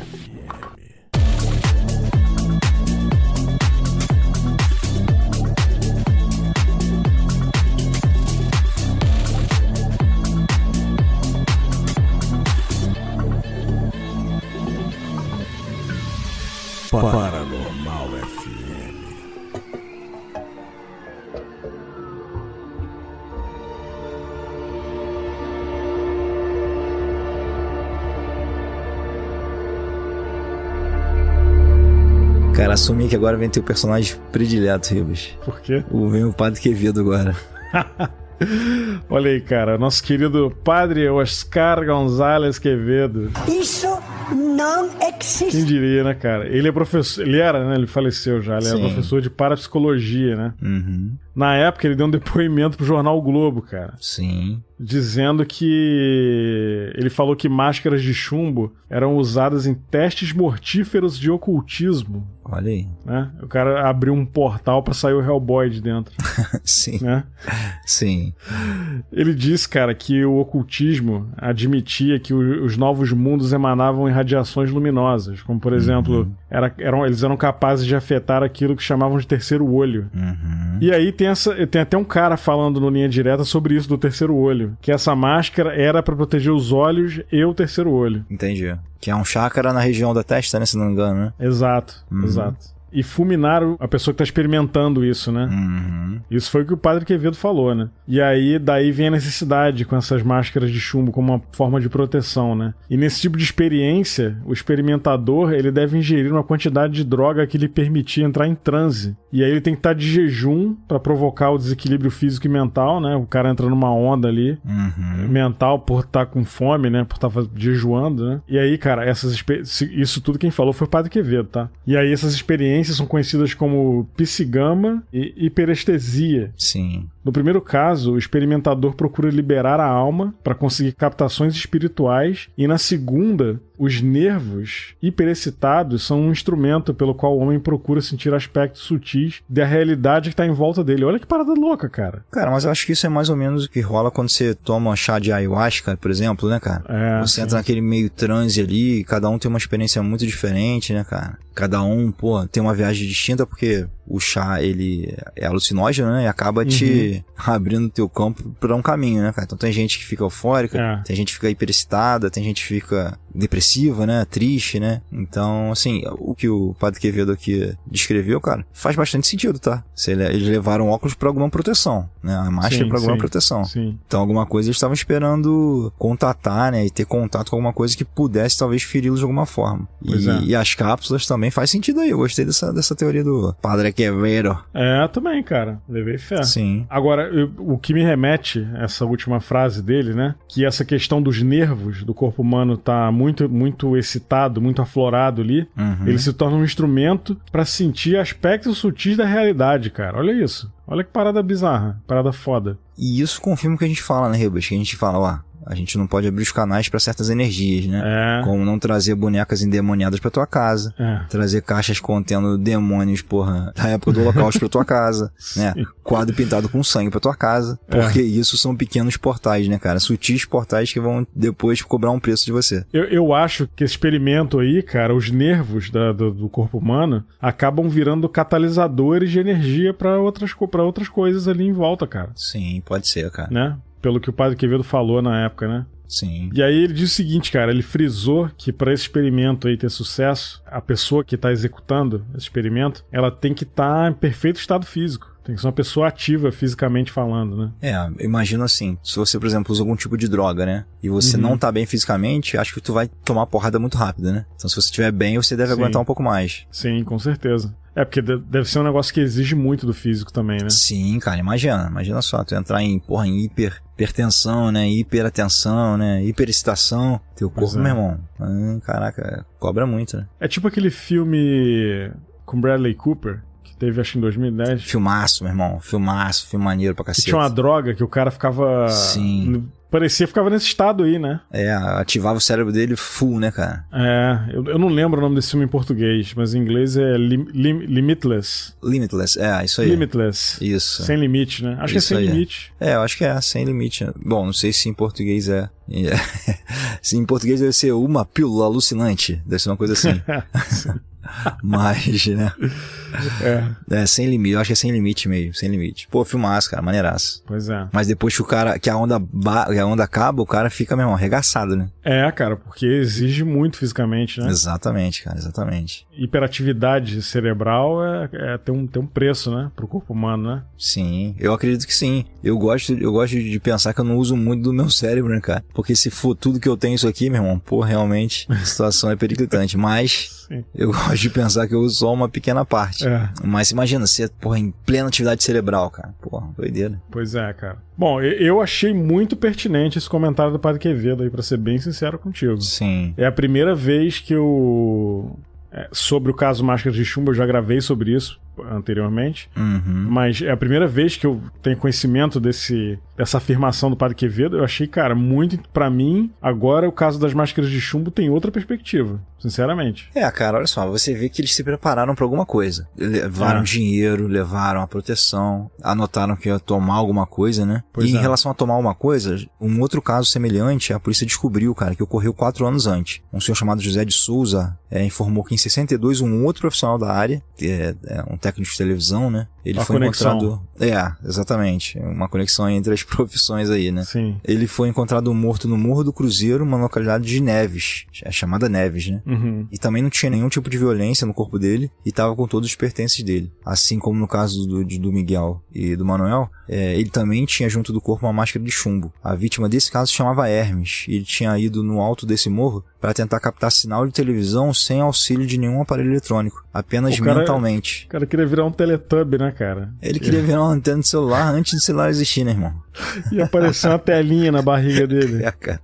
Paranormal FM. Cara, assumi que agora vem teu personagem predileto, Ribas. Por quê? Vem o Padre Quevedo agora. Olha aí, cara, nosso querido Padre Oscar Gonzalez Quevedo. Isso não existe. Quem diria, né, cara? Ele é professor, ele era, né, ele faleceu já, ele era professor de parapsicologia, né? Uhum. Na época ele deu um depoimento pro jornal o Globo, cara. Sim. Dizendo que ele falou que máscaras de chumbo eram usadas em testes mortíferos de ocultismo. Olha aí. Né? O cara abriu um portal pra sair o Hellboy de dentro. Sim. Né? Sim. Ele disse, cara, que o ocultismo admitia que os novos mundos emanavam em radiações luminosas, como por exemplo, eles eram capazes de afetar aquilo que chamavam de terceiro olho. Uhum. E aí tem até um cara falando no Linha Direta sobre isso do terceiro olho, que essa máscara era pra proteger os olhos e o terceiro olho. Entendi. Que é um chakra na região da testa, né, se não me engano, né? Exato, exato. E fulminaram a pessoa que tá experimentando isso, né? Uhum. Isso foi o que o Padre Quevedo falou, né? E aí, daí vem a necessidade com essas máscaras de chumbo como uma forma de proteção, né? E nesse tipo de experiência, o experimentador, ele deve ingerir uma quantidade de droga que lhe permitir entrar em transe. E aí ele tem que estar de jejum pra provocar o desequilíbrio físico e mental, né? O cara entra numa onda ali, mental, por estar com fome, né? Por estar jejuando, né? E aí, cara, isso tudo quem falou foi o Padre Quevedo, tá? E aí essas experiências são conhecidas como psigama e hiperestesia. Sim. No primeiro caso, o experimentador procura liberar a alma para conseguir captações espirituais, e na segunda, os nervos hiperexcitados são um instrumento pelo qual o homem procura sentir aspectos sutis da realidade que está em volta dele. Olha que parada louca, cara. Cara, mas eu acho que isso é mais ou menos o que rola quando você toma chá de ayahuasca, por exemplo, né, cara? Você entra naquele meio transe ali, cada um tem uma experiência muito diferente, né, cara? Cada um, tem uma viagem distinta, porque o chá, ele é alucinógeno, né? E acaba te abrindo o teu campo para um caminho, né, cara? Então tem gente que fica eufórica, tem gente que fica hiperexcitada, tem gente que fica depressiva, né? Triste, né? Então, assim, o que o Padre Quevedo aqui descreveu, cara, faz bastante sentido, tá? Eles levaram óculos para alguma proteção, né? A máscara para alguma proteção. Sim. Então, alguma coisa eles estavam esperando contatar, né? E ter contato com alguma coisa que pudesse, talvez, feri-los de alguma forma. E as cápsulas também faz sentido aí. Eu gostei dessa teoria do Padre Quevedo. Também, cara. Levei fé. Sim. Agora, o que me remete essa última frase dele, né? Que essa questão dos nervos do corpo humano tá muito, muito excitado, muito aflorado ali. Ele se torna um instrumento para sentir aspectos sutis da realidade, cara. Olha isso. Olha que parada bizarra. Parada foda. E isso confirma o que a gente fala, né, Ribas? Que a gente fala, a gente não pode abrir os canais para certas energias, né? Como não trazer bonecas endemoniadas pra tua casa. Trazer caixas contendo demônios, da época do Holocausto pra tua casa, né? Quadro pintado com sangue pra tua casa. Porque isso são pequenos portais, né, cara? Sutis portais que vão depois cobrar um preço de você. Eu acho que esse experimento aí, cara, os nervos do corpo humano acabam virando catalisadores de energia pra outras coisas ali em volta, cara. Sim, pode ser, cara. Né? Pelo que o Padre Quevedo falou na época, né? Sim. E aí ele diz o seguinte, cara, ele frisou que para esse experimento aí ter sucesso, a pessoa que tá executando esse experimento, ela tem que estar em perfeito estado físico. Tem que ser uma pessoa ativa fisicamente falando, né? Imagina assim, se você, por exemplo, usa algum tipo de droga, né? E você não tá bem fisicamente, acho que tu vai tomar porrada muito rápido, né? Então se você estiver bem, você deve aguentar um pouco mais. Sim, com certeza. Porque deve ser um negócio que exige muito do físico também, né? Sim, cara, imagina só, tu entrar em hipertensão, né? Hiperatenção, né? Hiperexcitação. Teu corpo, meu irmão, caraca, cobra muito, né? É tipo aquele filme com Bradley Cooper, teve acho em 2010. Filmaço, meu irmão. Filme maneiro pra cacete. E tinha uma droga que o cara ficava... Sim. Parecia que ficava nesse estado aí, né? Ativava o cérebro dele full, né, cara? Eu não lembro o nome desse filme em português, mas em inglês é Limitless. Limitless, isso aí. Limitless. Isso. Sem limite, né? Acho que é sem limite. Eu acho que sem limite. Bom, não sei se em português é. Se em português deve ser uma pílula alucinante. Deve ser uma coisa assim. Mas, né? Sem limite. Eu acho que é sem limite meio. Sem limite. Filmaço, cara. Maneiraço. Pois é. Mas depois que a onda acaba, o cara fica, meu irmão, arregaçado, né? Cara, porque exige muito fisicamente, né? Exatamente, cara. Exatamente. Hiperatividade cerebral tem um preço, né? Pro corpo humano, né? Sim. Eu acredito que sim. Eu gosto de pensar que eu não uso muito do meu cérebro, né, cara? Porque se for tudo que eu tenho isso aqui, meu irmão, realmente a situação é periclitante. Mas eu gosto de pensar que eu uso só uma pequena parte. Mas imagina, você, em plena atividade cerebral, cara. Doideira. Pois é, cara. Bom, eu achei muito pertinente esse comentário do Padre Quevedo aí, pra ser bem sincero contigo. Sim. É a primeira vez que eu... sobre o caso Máscaras de Chumbo, eu já gravei sobre isso anteriormente, mas é a primeira vez que eu tenho conhecimento dessa afirmação do Padre Quevedo. Eu achei, cara, muito, pra mim, agora o caso das Máscaras de Chumbo tem outra perspectiva, sinceramente. Cara, olha só, você vê que eles se prepararam pra alguma coisa. Levaram dinheiro, levaram a proteção, anotaram que ia tomar alguma coisa, né? Em relação a tomar alguma coisa, um outro caso semelhante, a polícia descobriu, cara, que ocorreu 4 anos antes. Um senhor chamado José de Souza informou que em 62 um outro profissional da área, que é um técnico de televisão, né? Ele foi encontrado... exatamente. Uma conexão entre as profissões aí, né? Sim. Ele foi encontrado morto no Morro do Cruzeiro, uma localidade de Neves. É chamada Neves, né? E também não tinha nenhum tipo de violência no corpo dele e tava com todos os pertences dele. Assim como no caso do Miguel e do Manuel, ele também tinha junto do corpo uma máscara de chumbo. A vítima desse caso se chamava Hermes. E ele tinha ido no alto desse morro para tentar captar sinal de televisão sem auxílio de nenhum aparelho eletrônico. Apenas mentalmente. O cara queria virar um Teletubby, né, cara? Ele queria virar uma antena de celular antes do celular existir, né, irmão? E apareceu uma telinha na barriga dele. Cara.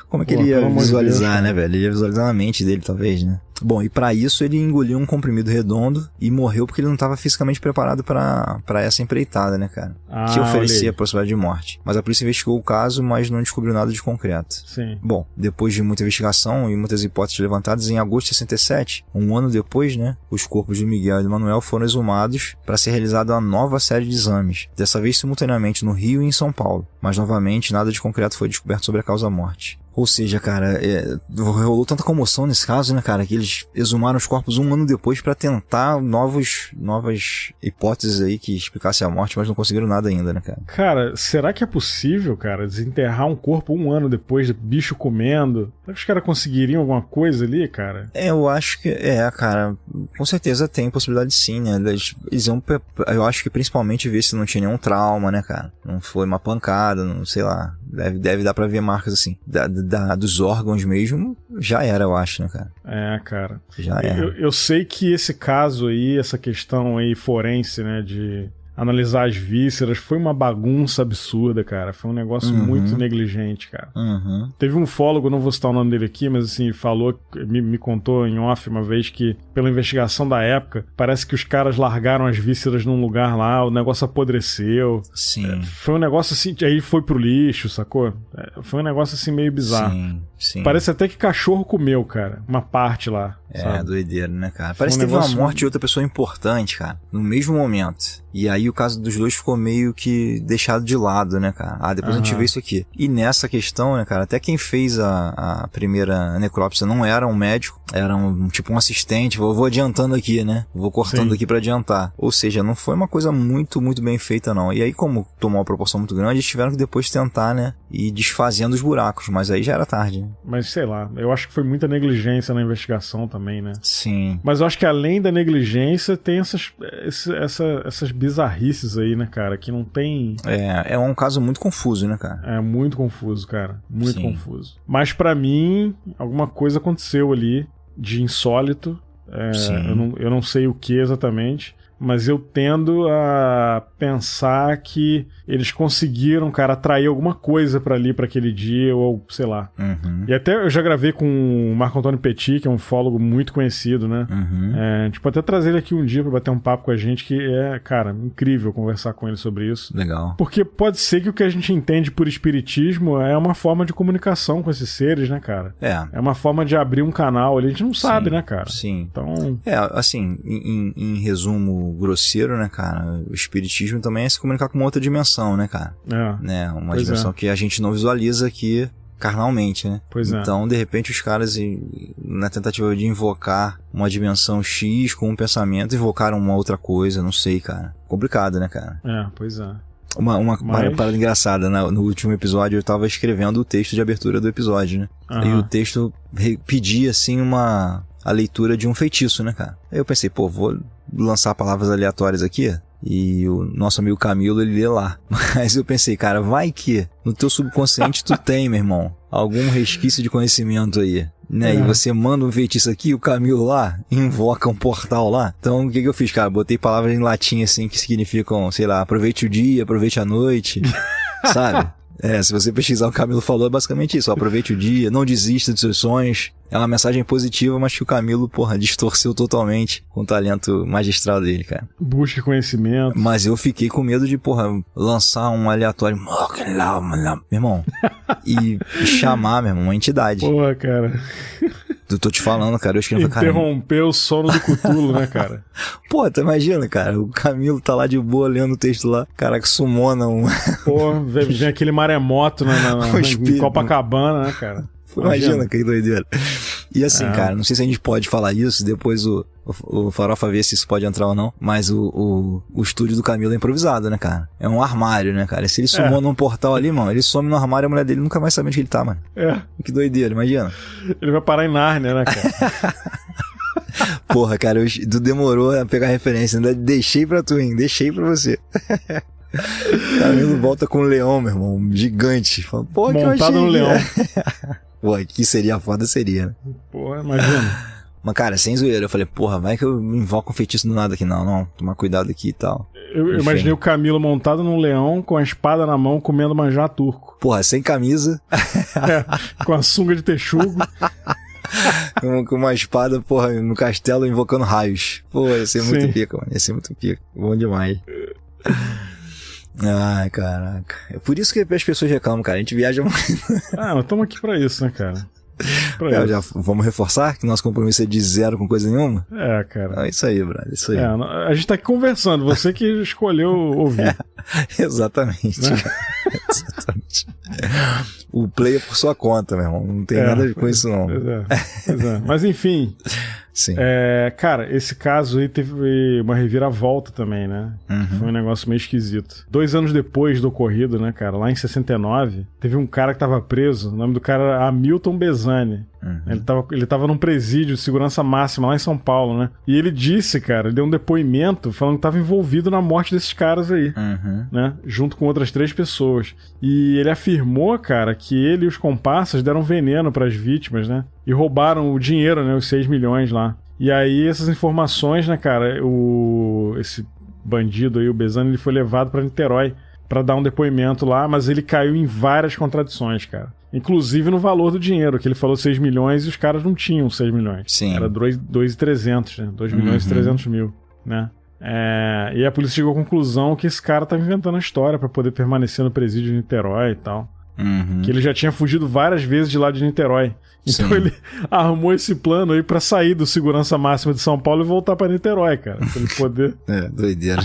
Como é que ele ia visualizar, né, velho? Ele ia visualizar na mente dele, talvez, né? Bom, e pra isso ele engoliu um comprimido redondo e morreu porque ele não estava fisicamente preparado pra essa empreitada, né, cara? Que oferecia a possibilidade de morte. Mas a polícia investigou o caso, mas não descobriu nada de concreto. Sim. Bom, depois de muita investigação e muitas hipóteses levantadas, em agosto de 67, um ano depois, né, os corpos de Miguel e de Manuel foram exumados para ser realizada uma nova série de exames, dessa vez simultaneamente no Rio e em São Paulo. Mas novamente nada de concreto foi descoberto sobre a causa-morte. Ou seja, cara, rolou tanta comoção nesse caso, né, cara, que eles exumaram os corpos um ano depois pra tentar novas hipóteses aí que explicassem a morte, mas não conseguiram nada ainda, né, cara? Cara, será que é possível, cara, desenterrar um corpo um ano depois de bicho comendo? Será que os caras conseguiriam alguma coisa ali, cara? Eu acho que, cara, com certeza tem possibilidade sim, né, eles iam, eu acho que principalmente ver se não tinha nenhum trauma, né, cara, não foi uma pancada, não sei lá, deve dar pra ver marcas assim, dos órgãos mesmo, já era, eu acho, né, cara? Cara. Já era. Eu sei que esse caso aí, essa questão aí forense, né, de analisar as vísceras, foi uma bagunça absurda, cara. Foi um negócio muito negligente, cara. Teve um ufólogo, não vou citar o nome dele aqui, mas assim, falou, me contou em off uma vez que, pela investigação da época, parece que os caras largaram as vísceras num lugar lá, o negócio apodreceu. Sim. Foi um negócio assim, aí foi pro lixo, sacou? Foi um negócio assim meio bizarro. Sim. Parece até que cachorro comeu, cara, uma parte lá. Sabe? Doideira, né, cara? Parece que teve uma morte de outra pessoa importante, cara, no mesmo momento. E aí o caso dos dois ficou meio que deixado de lado, né, cara? Depois a gente vê isso aqui. E nessa questão, né, cara, até quem fez a primeira necrópsia não era um médico, era tipo um assistente. Vou adiantando aqui, né? Vou cortando aqui pra adiantar. Ou seja, não foi uma coisa muito, muito bem feita, não. E aí, como tomou uma proporção muito grande, eles tiveram que depois tentar, né, ir desfazendo os buracos. Mas aí já era tarde, né? Mas sei lá, eu acho que foi muita negligência na investigação também, né? Sim. Mas eu acho que além da negligência, tem essas bizarrices aí, né, cara? Que não tem... É um caso muito confuso, né, cara? É muito confuso, cara. Muito confuso. Mas pra mim, alguma coisa aconteceu ali de insólito. Eu não sei o que exatamente, mas eu tendo a pensar que eles conseguiram, cara, atrair alguma coisa pra ali, pra aquele dia, ou sei lá. E até eu já gravei com o Marco Antônio Petit, que é um ufólogo muito conhecido, né? Tipo, até trazer ele aqui um dia pra bater um papo com a gente, que é, cara, incrível conversar com ele sobre isso. Legal. Porque pode ser que o que a gente entende por espiritismo é uma forma de comunicação com esses seres, né, cara? É uma forma de abrir um canal ali, a gente não sabe, né, cara? Sim. Então... assim, em resumo grosseiro, né, cara, o espiritismo também é se comunicar com uma outra dimensão, né, cara? Né, uma dimensão que a gente não visualiza aqui carnalmente, né? Então, de repente, os caras, na tentativa de invocar uma dimensão X com um pensamento, invocaram uma outra coisa, não sei, cara. Complicado, né, cara? Uma parada engraçada, no último episódio eu tava escrevendo o texto de abertura do episódio, né? E o texto pedia, assim, a leitura de um feitiço, né, cara? Aí eu pensei, vou lançar palavras aleatórias aqui, e o nosso amigo Camilo, ele lê lá. Mas eu pensei, cara, vai que no teu subconsciente tu tem, meu irmão, algum resquício de conhecimento aí, né? E você manda um feitiço aqui, o Camilo lá invoca um portal lá. Então o que eu fiz, cara? Botei palavras em latim assim que significam, sei lá, aproveite o dia, aproveite a noite, sabe? Se você pesquisar o Camilo falou, é basicamente isso. Aproveite o dia, não desista dos seus sonhos. É uma mensagem positiva, mas que o Camilo, distorceu totalmente com o talento magistral dele, cara. Busque conhecimento. Mas eu fiquei com medo de, lançar um aleatório, meu irmão, e chamar, meu irmão, uma entidade. Cara. Eu tô te falando, cara, eu escrevi, cara... Interrompeu o sono do Cthulhu, né, cara? Tu imagina, cara, o Camilo tá lá de boa lendo o texto lá, cara, que sumona um... Vem aquele maremoto em Copacabana, né, cara? Imagina que doideira. E assim, cara, não sei se a gente pode falar isso, depois o Farofa vê se isso pode entrar ou não, mas o estúdio do Camilo é improvisado, né, cara? É um armário, né, cara? Se ele sumou num portal ali, mano, ele some no armário, a mulher dele nunca vai saber onde ele tá, mano. Que doideira, imagina. Ele vai parar em Nárnia, né, cara? Cara, tu demorou a pegar a referência, ainda deixei pra tu, hein? Deixei pra você. Camilo volta com um leão, meu irmão, gigante. Fala, montado no leão. Que seria foda, seria, né? Imagina. Mas, cara, sem zoeira, eu falei, vai que eu me invoco um feitiço do nada aqui. Não, tomar cuidado aqui e tal. Eu imaginei o Camilo montado num leão, com a espada na mão, comendo manjar turco. Sem camisa. Com a sunga de texugo. com uma espada, porra, no castelo invocando raios. Pô, ia ser muito pica, mano. Ia ser muito pica. Bom demais. Ai, caraca. É por isso que as pessoas reclamam, cara. A gente viaja muito. Nós estamos aqui pra isso, né, cara? Já vamos reforçar que nosso compromisso é de zero com coisa nenhuma? Cara. É isso aí, brother. Isso aí. A gente tá aqui conversando. Você que escolheu ouvir. Exatamente. Né? Exatamente. O play é por sua conta, meu irmão. Não tem nada a ver com isso, não. Pois é. Mas enfim. Sim. Cara, esse caso aí teve uma reviravolta também, né? Foi um negócio meio esquisito. 2 anos depois do ocorrido, né, cara? Lá em 69, teve um cara que tava preso. O nome do cara era Hamilton Bezani. Ele tava num presídio de segurança máxima lá em São Paulo, né? E ele disse, cara, ele deu um depoimento falando que tava envolvido na morte desses caras aí, né? Junto com outras 3 pessoas. E ele afirmou, cara, que ele e os comparsas deram veneno pras vítimas, né? E roubaram o dinheiro, né? Os 6 milhões lá. E aí essas informações, né, cara? Esse bandido aí, o Bezani, ele foi levado pra Niterói pra dar um depoimento lá, mas ele caiu em várias contradições, cara. Inclusive no valor do dinheiro, que ele falou 6 milhões e os caras não tinham 6 milhões. Sim. Era 2.300, né? 2 milhões e 300 mil, né? E a polícia chegou à conclusão que esse cara tava inventando a história pra poder permanecer no presídio de Niterói e tal. Que ele já tinha fugido várias vezes de lá de Niterói. Então ele armou esse plano aí pra sair do segurança máxima de São Paulo e voltar pra Niterói, cara. Pra ele poder... doideira.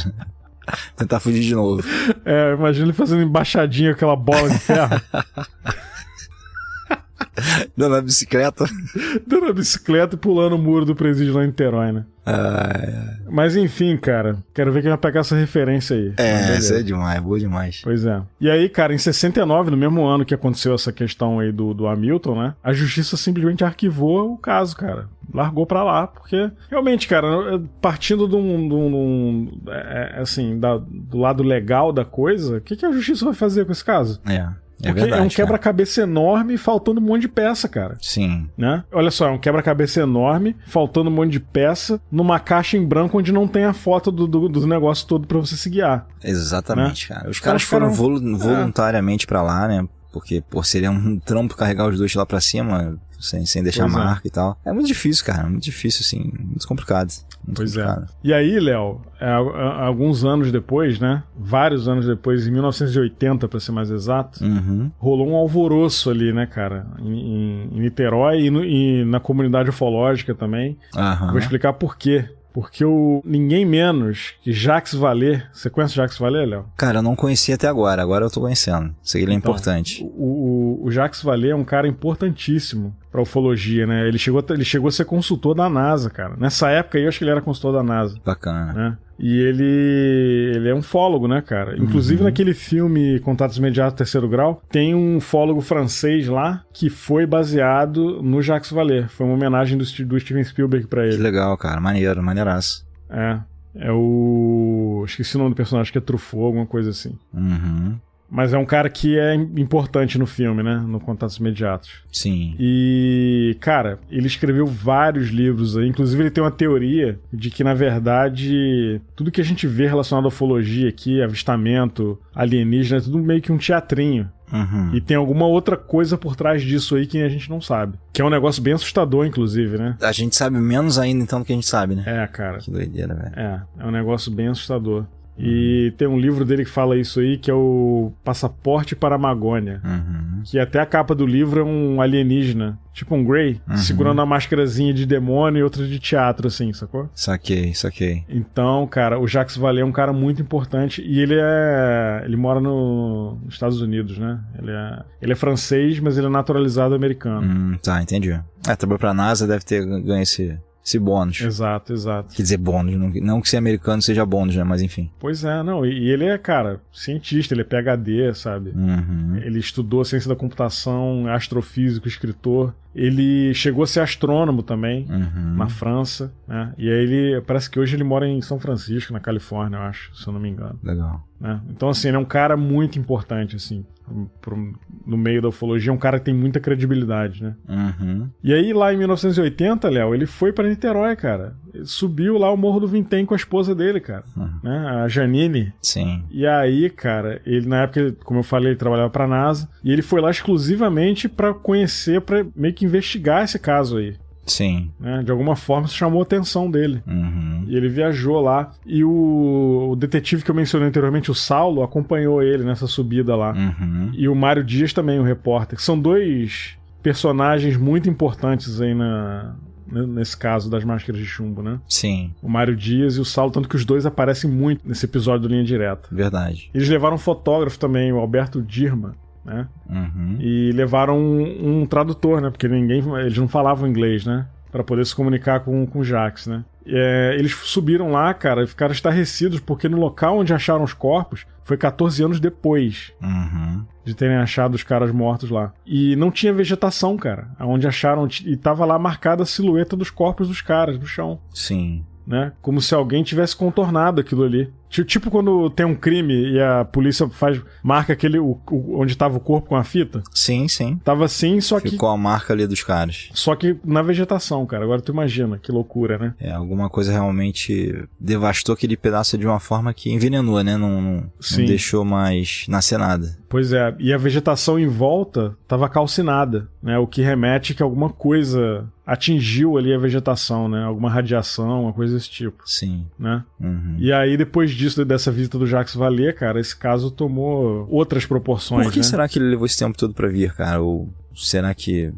Tentar fugir de novo. Imagina ele fazendo embaixadinha com aquela bola de ferro. Dando a bicicleta. Dando a bicicleta e pulando o muro do presídio lá em Niterói, né? Mas enfim, cara, quero ver quem vai pegar essa referência aí. Isso é demais, boa demais. Pois é. E aí, cara, em 69, no mesmo ano que aconteceu essa questão aí do Hamilton, né? A justiça simplesmente arquivou o caso, cara. Largou pra lá, porque realmente, cara, partindo do lado legal da coisa, o que a justiça vai fazer com esse caso? Porque verdade, é um quebra-cabeça enorme faltando um monte de peça, cara. Sim. Né? Olha só, é um quebra-cabeça enorme faltando um monte de peça numa caixa em branco onde não tem a foto do negócio todo pra você se guiar. Exatamente, né? Cara. Os caras foram voluntariamente pra lá, né? Porque, seria um trampo carregar os dois lá pra cima, sem deixar marca e tal. É muito difícil, cara. Muito difícil, assim. Muito complicado. Pois é. E aí, Léo, alguns anos depois, né? Vários anos depois, em 1980, pra ser mais exato, rolou um alvoroço ali, né, cara? Em Niterói e na comunidade ufológica também. Vou explicar por quê. Porque ninguém menos que Jacques Vallée... Você conhece Jacques Vallée, Léo? Cara, eu não conhecia até agora. Agora eu tô conhecendo. Sei que ele é importante. O Jacques Vallée é um cara importantíssimo pra ufologia, né? Ele chegou a ser consultor da NASA, cara. Nessa época aí, eu acho que ele era consultor da NASA. Bacana. Né? E ele é um ufólogo, né, cara? Inclusive naquele filme Contatos Imediatos Terceiro Grau, tem um ufólogo francês lá que foi baseado no Jacques Vallée. Foi uma homenagem do Steven Spielberg pra ele. Que legal, cara. Maneiro, maneiraço. É o... Esqueci o nome do personagem, acho que é Truffaut, alguma coisa assim. Mas é um cara que é importante no filme, né? No Contatos Imediatos. Sim. E, cara, ele escreveu vários livros aí. Inclusive, ele tem uma teoria de que, na verdade, tudo que a gente vê relacionado à ufologia aqui, avistamento, alienígena, é tudo meio que um teatrinho. E tem alguma outra coisa por trás disso aí que a gente não sabe. Que é um negócio bem assustador, inclusive, né? A gente sabe menos ainda, então, do que a gente sabe, né? Cara. Que doideira, velho. É um negócio bem assustador. E tem um livro dele que fala isso aí, que é o Passaporte para a Amazônia. Que até a capa do livro é um alienígena, tipo um Grey, segurando uma máscarazinha de demônio e outra de teatro, assim, sacou? Saquei. Então, cara, o Jacques Vallée é um cara muito importante e ele mora nos Estados Unidos, né? Ele é francês, mas ele é naturalizado americano. Tá, entendi. Trabalhou pra NASA, deve ter ganho esse bônus. Exato. Quer dizer, bônus. Não que ser americano seja bônus, né? Mas enfim. Pois é, não. E ele é, cara, cientista, ele é PhD, sabe? Ele estudou ciência da computação, astrofísico, escritor. Ele chegou a ser astrônomo também, na França, né? E aí parece que hoje ele mora em São Francisco, na Califórnia, eu acho, se eu não me engano. Legal. Né? Então, assim, ele é um cara muito importante, assim, no meio da ufologia, é um cara que tem muita credibilidade, né? E aí, lá em 1980, Léo, ele foi pra Niterói, cara. Ele subiu lá o Morro do Vintém com a esposa dele, cara. Né? A Janine. Sim. E aí, cara, ele na época, como eu falei, ele trabalhava pra NASA, e ele foi lá exclusivamente pra conhecer, pra meio que investigar esse caso aí. Sim. Né? De alguma forma isso chamou a atenção dele. Uhum. E ele viajou lá. E o detetive que eu mencionei anteriormente, o Saulo, acompanhou ele nessa subida lá. Uhum. E o Mário Dias também, o repórter. Que são dois personagens muito importantes aí nesse caso das máscaras de chumbo, né? Sim. O Mário Dias e o Saulo, tanto que os dois aparecem muito nesse episódio do Linha Direta. Verdade. Eles levaram um fotógrafo também, o Alberto Dirma, né? Uhum. E levaram um tradutor, né? Porque eles não falavam inglês, né? Pra poder se comunicar com o Jacques, né? Eles subiram lá, cara, e ficaram estarrecidos porque no local onde acharam os corpos foi 14 anos depois de terem achado os caras mortos lá. E não tinha vegetação, cara. Onde acharam, e tava lá marcada a silhueta dos corpos dos caras no chão. Sim. Né? Como se alguém tivesse contornado aquilo ali. Tipo quando tem um crime e a polícia marca onde tava o corpo com a fita. Sim, sim. Tava assim, só que... Ficou a marca ali dos caras. Só que na vegetação, cara. Agora tu imagina, que loucura, né? Alguma coisa realmente devastou aquele pedaço de uma forma que envenenou, né? Não deixou mais nascer nada. Pois é. E a vegetação em volta tava calcinada, né? O que remete que alguma coisa atingiu ali a vegetação, né? Alguma radiação, uma coisa desse tipo. Sim. Né? Uhum. E aí, depois disso, dessa visita do Jacques Vallée, cara, esse caso tomou outras proporções, Por que né? será que ele levou esse tempo todo pra vir, cara? Ou será que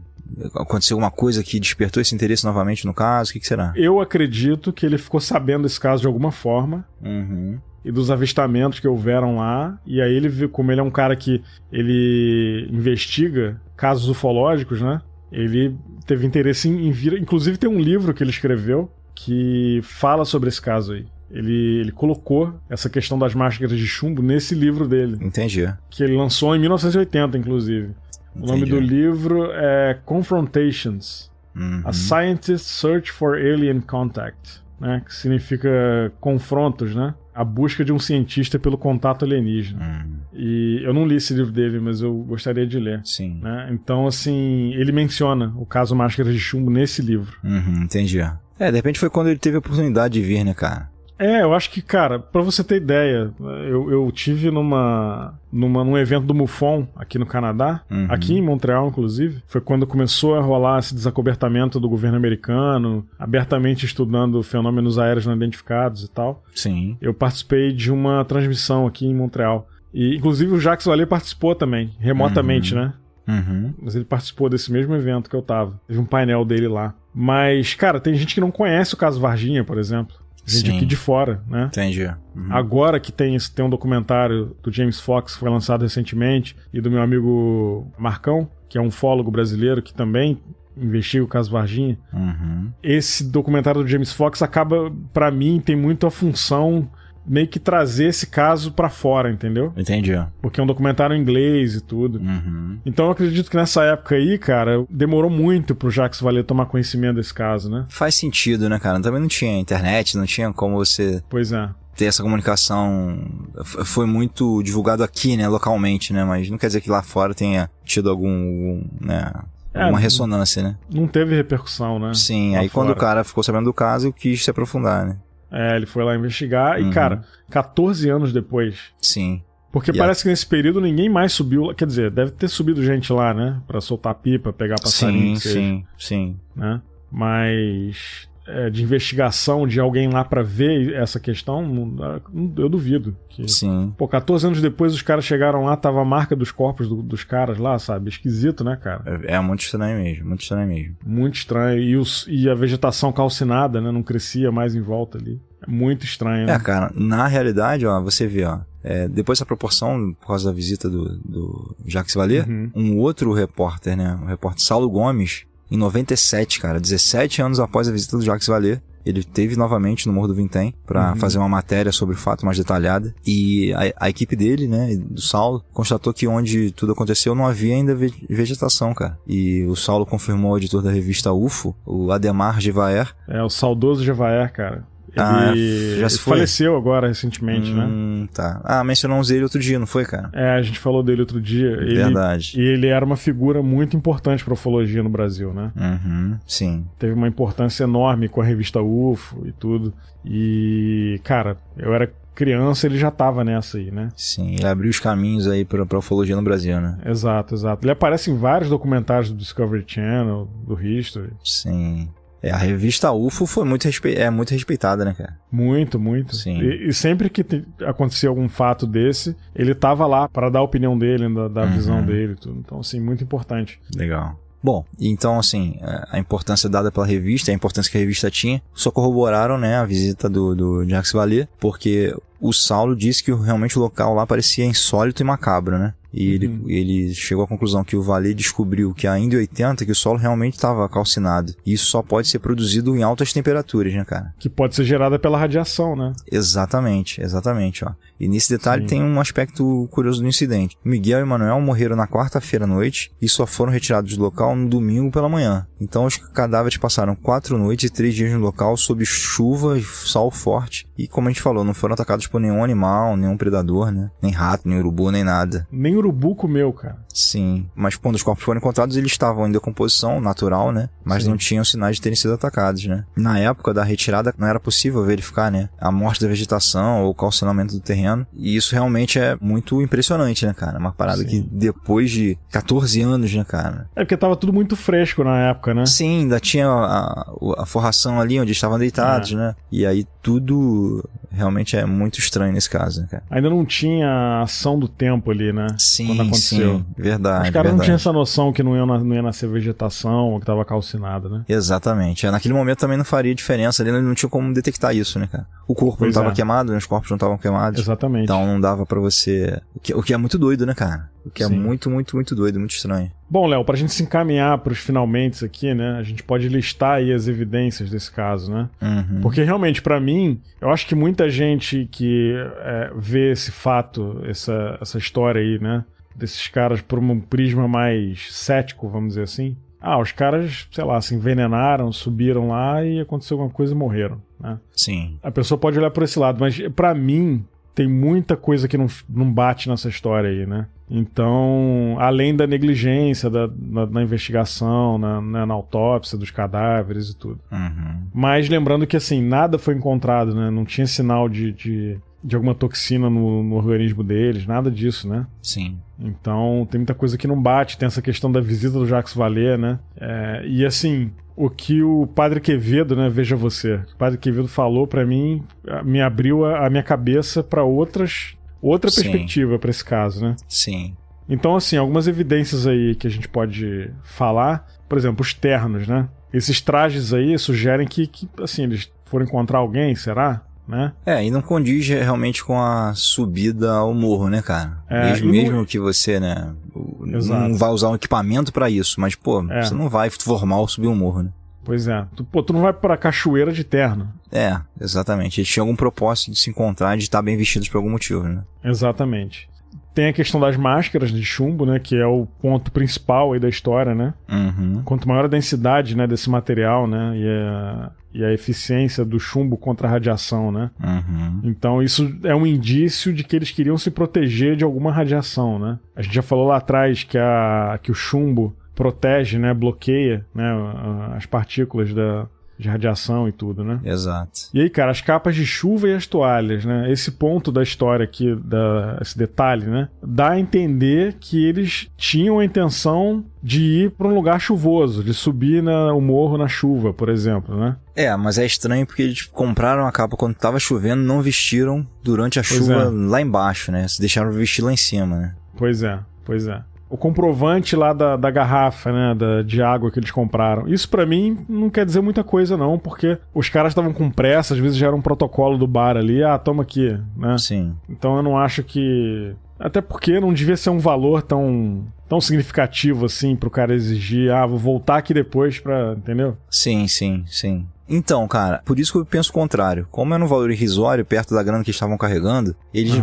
aconteceu alguma coisa que despertou esse interesse novamente no caso? O que será? Eu acredito que ele ficou sabendo desse caso de alguma forma. Uhum. E dos avistamentos que houveram lá. E aí ele viu, como ele é um cara que ele investiga casos ufológicos, né? Ele teve interesse em vir... Inclusive tem um livro que ele escreveu que fala sobre esse caso aí. Ele colocou essa questão das máscaras de chumbo nesse livro dele. Entendi. Que ele lançou em 1980, inclusive. O nome do livro é Confrontations. A Scientist's Search for Alien Contact. Né? Que significa confrontos, né? A busca de um cientista pelo contato alienígena. E eu não li esse livro dele, mas eu gostaria de ler. Sim. Né? Então, assim, ele menciona o caso Máscaras de Chumbo nesse livro. Entendi. De repente foi quando ele teve a oportunidade de vir, né, cara? Eu acho que, cara, pra você ter ideia, eu tive num evento do MUFON aqui no Canadá, aqui em Montreal, inclusive. Foi quando começou a rolar esse desacobertamento do governo americano, abertamente estudando fenômenos aéreos não identificados e tal. Sim. Eu participei de uma transmissão aqui em Montreal. E, inclusive, o Jacques Vallée participou também, remotamente, né? Mas ele participou desse mesmo evento que eu tava. Teve um painel dele lá. Mas, cara, tem gente que não conhece o caso Varginha, por exemplo. Gente aqui de fora, né? Entendi. Agora que tem um documentário do James Fox que foi lançado recentemente e do meu amigo Marcão, que é um ufólogo brasileiro que também investiga o caso Varginha. Esse documentário do James Fox acaba, pra mim, tem muito a função meio que trazer esse caso pra fora, entendeu? Entendi. Porque é um documentário em inglês e tudo. Então eu acredito que nessa época aí, cara, demorou muito pro Jacques Vallée tomar conhecimento desse caso, né? Faz sentido, né, cara? Também não tinha internet, não tinha como você... Pois é. Ter essa comunicação. Foi muito divulgado aqui, né, localmente, né? Mas não quer dizer que lá fora tenha tido alguma ressonância, né? Não teve repercussão, né? Sim, aí quando o cara ficou sabendo do caso, eu quis se aprofundar, né? Ele foi lá investigar e, cara, 14 anos depois. Sim. Porque parece que nesse período ninguém mais subiu. Quer dizer, deve ter subido gente lá, né? Pra soltar pipa, pegar passarinho. Sim. Né? Mas de investigação de alguém lá pra ver essa questão, eu duvido. Sim. 14 anos depois os caras chegaram lá, tava a marca dos corpos dos caras lá, sabe? Esquisito, né, cara? É muito estranho mesmo, muito estranho mesmo. Muito estranho. E a vegetação calcinada, né? Não crescia mais em volta ali. É muito estranho, né? Cara, na realidade, ó, você vê, ó, depois dessa proporção, por causa da visita do Jacques Vallée, um outro repórter, né? O repórter Saulo Gomes, em 97, cara, 17 anos após a visita do Jacques Vallée, ele esteve novamente no Morro do Vintém para fazer uma matéria sobre o fato mais detalhada. E a equipe dele, né, do Saulo, constatou que onde tudo aconteceu não havia ainda vegetação, cara. E o Saulo confirmou ao editor da revista UFO, o Ademar Gevaer. O saudoso Gevaer, cara. Ele já faleceu agora recentemente, né? Tá. Mencionamos ele outro dia, não foi, cara? A gente falou dele outro dia. Verdade. E ele era uma figura muito importante pra ufologia no Brasil, né? Sim. Teve uma importância enorme com a revista UFO e tudo. E, cara, eu era criança, ele já tava nessa aí, né? Sim, ele abriu os caminhos aí pra ufologia no Brasil, né? Exato. Ele aparece em vários documentários do Discovery Channel, do History. Sim. A revista UFO foi muito respeitada, né, cara? Muito, muito. Sim. E sempre que acontecia algum fato desse, ele tava lá para dar a opinião dele, da visão dele e tudo. Então, assim, muito importante. Legal. Bom, então, assim, a importância dada pela revista, a importância que a revista tinha, só corroboraram, né, a visita do Jacques Vallée, porque o Saulo disse que realmente o local lá parecia insólito e macabro, né? E ele chegou à conclusão que o Vallée descobriu que ainda em 80 que o solo realmente estava calcinado. E isso só pode ser produzido em altas temperaturas, né, cara? Que pode ser gerada pela radiação, né? Exatamente, ó. E nesse detalhe tem um aspecto curioso do incidente. Miguel e Manuel morreram na quarta-feira à noite e só foram retirados do local no domingo pela manhã. Então os cadáveres passaram 4 noites e 3 dias no local sob chuva e sol forte. E como a gente falou, não foram atacados por nenhum animal, nenhum predador, né? Nem rato, nem urubu, nem nada. Nem urubu comeu, cara. Sim, mas quando os corpos foram encontrados, eles estavam em decomposição natural, né? Mas não tinham sinais de terem sido atacados, né? Na época da retirada, não era possível verificar, né? A morte da vegetação ou o calcinamento do terreno. E isso realmente é muito impressionante, né, cara? Uma parada que depois de 14 anos, né, cara? É porque tava tudo muito fresco na época, né? Sim, ainda tinha a forração ali onde estavam deitados, né? E aí tudo realmente é muito estranho nesse caso, né, cara? Ainda não tinha a ação do tempo ali, né? Sim, quando aconteceu. Sim, verdade. Os caras não tinham essa noção que não ia nascer vegetação ou que tava calcinada, né? Exatamente. Naquele momento também não faria diferença ali, não tinha como detectar isso, né, cara? O corpo não estava queimado, né? Os corpos não estavam queimados. Exatamente. Então não dava pra você... O que é muito doido, né, cara? O que é muito, muito, muito doido, muito estranho. Bom, Léo, pra gente se encaminhar pros finalmente aqui, né? A gente pode listar aí as evidências desse caso, né? Porque realmente, pra mim, eu acho que muita gente que vê esse fato, essa história aí, né? Desses caras por um prisma mais cético, vamos dizer assim. Os caras, sei lá, se envenenaram, subiram lá e aconteceu alguma coisa e morreram, né? Sim. A pessoa pode olhar por esse lado, mas pra mim tem muita coisa que não bate nessa história aí, né? Então, além da negligência na investigação, na autópsia dos cadáveres e tudo. Mas lembrando que, assim, nada foi encontrado, né? Não tinha sinal de alguma toxina no organismo deles, nada disso, né? Sim. Então, tem muita coisa que não bate. Tem essa questão da visita do Jacques Vallée, né? E, assim, o que o Padre Quevedo, né? Veja você. O Padre Quevedo falou pra mim, me abriu a minha cabeça pra outra perspectiva pra esse caso, né? Sim. Então, assim, algumas evidências aí que a gente pode falar. Por exemplo, os ternos, né? Esses trajes aí sugerem que assim, eles foram encontrar alguém, será? Né? E não condiz realmente com a subida ao morro, né, cara? Mesmo que você, né, não vai usar um equipamento pra isso, mas, pô, você não vai formal subir um morro, né? Pois é. Tu não vai pra cachoeira de terno. Exatamente. Eles tinham algum propósito de se encontrar, de estar bem vestidos por algum motivo, né? Exatamente. Tem a questão das máscaras de chumbo, né? Que é o ponto principal aí da história, né? Quanto maior a densidade, né, desse material, né? E a eficiência do chumbo contra a radiação, né? Então isso é um indício de que eles queriam se proteger de alguma radiação, né? A gente já falou lá atrás que o chumbo protege, né? Bloqueia, né? As partículas de radiação e tudo, né? Exato. E aí, cara, as capas de chuva e as toalhas, né? Esse ponto da história aqui, esse detalhe, né? Dá a entender que eles tinham a intenção de ir para um lugar chuvoso, de subir o morro na chuva, por exemplo, né? Mas é estranho porque eles compraram a capa quando tava chovendo, não vestiram durante a chuva lá embaixo, né? Se deixaram vestir lá em cima, né? Pois é. O comprovante lá da garrafa, né, de água que eles compraram. Isso pra mim não quer dizer muita coisa não, porque os caras estavam com pressa, às vezes já era um protocolo do bar ali, toma aqui, né? Sim. Então eu não acho que... Até porque não devia ser um valor tão significativo assim pro cara exigir, vou voltar aqui depois pra... Entendeu? Sim. Então, cara, por isso que eu penso o contrário. Como era um valor irrisório perto da grana que eles estavam carregando, eles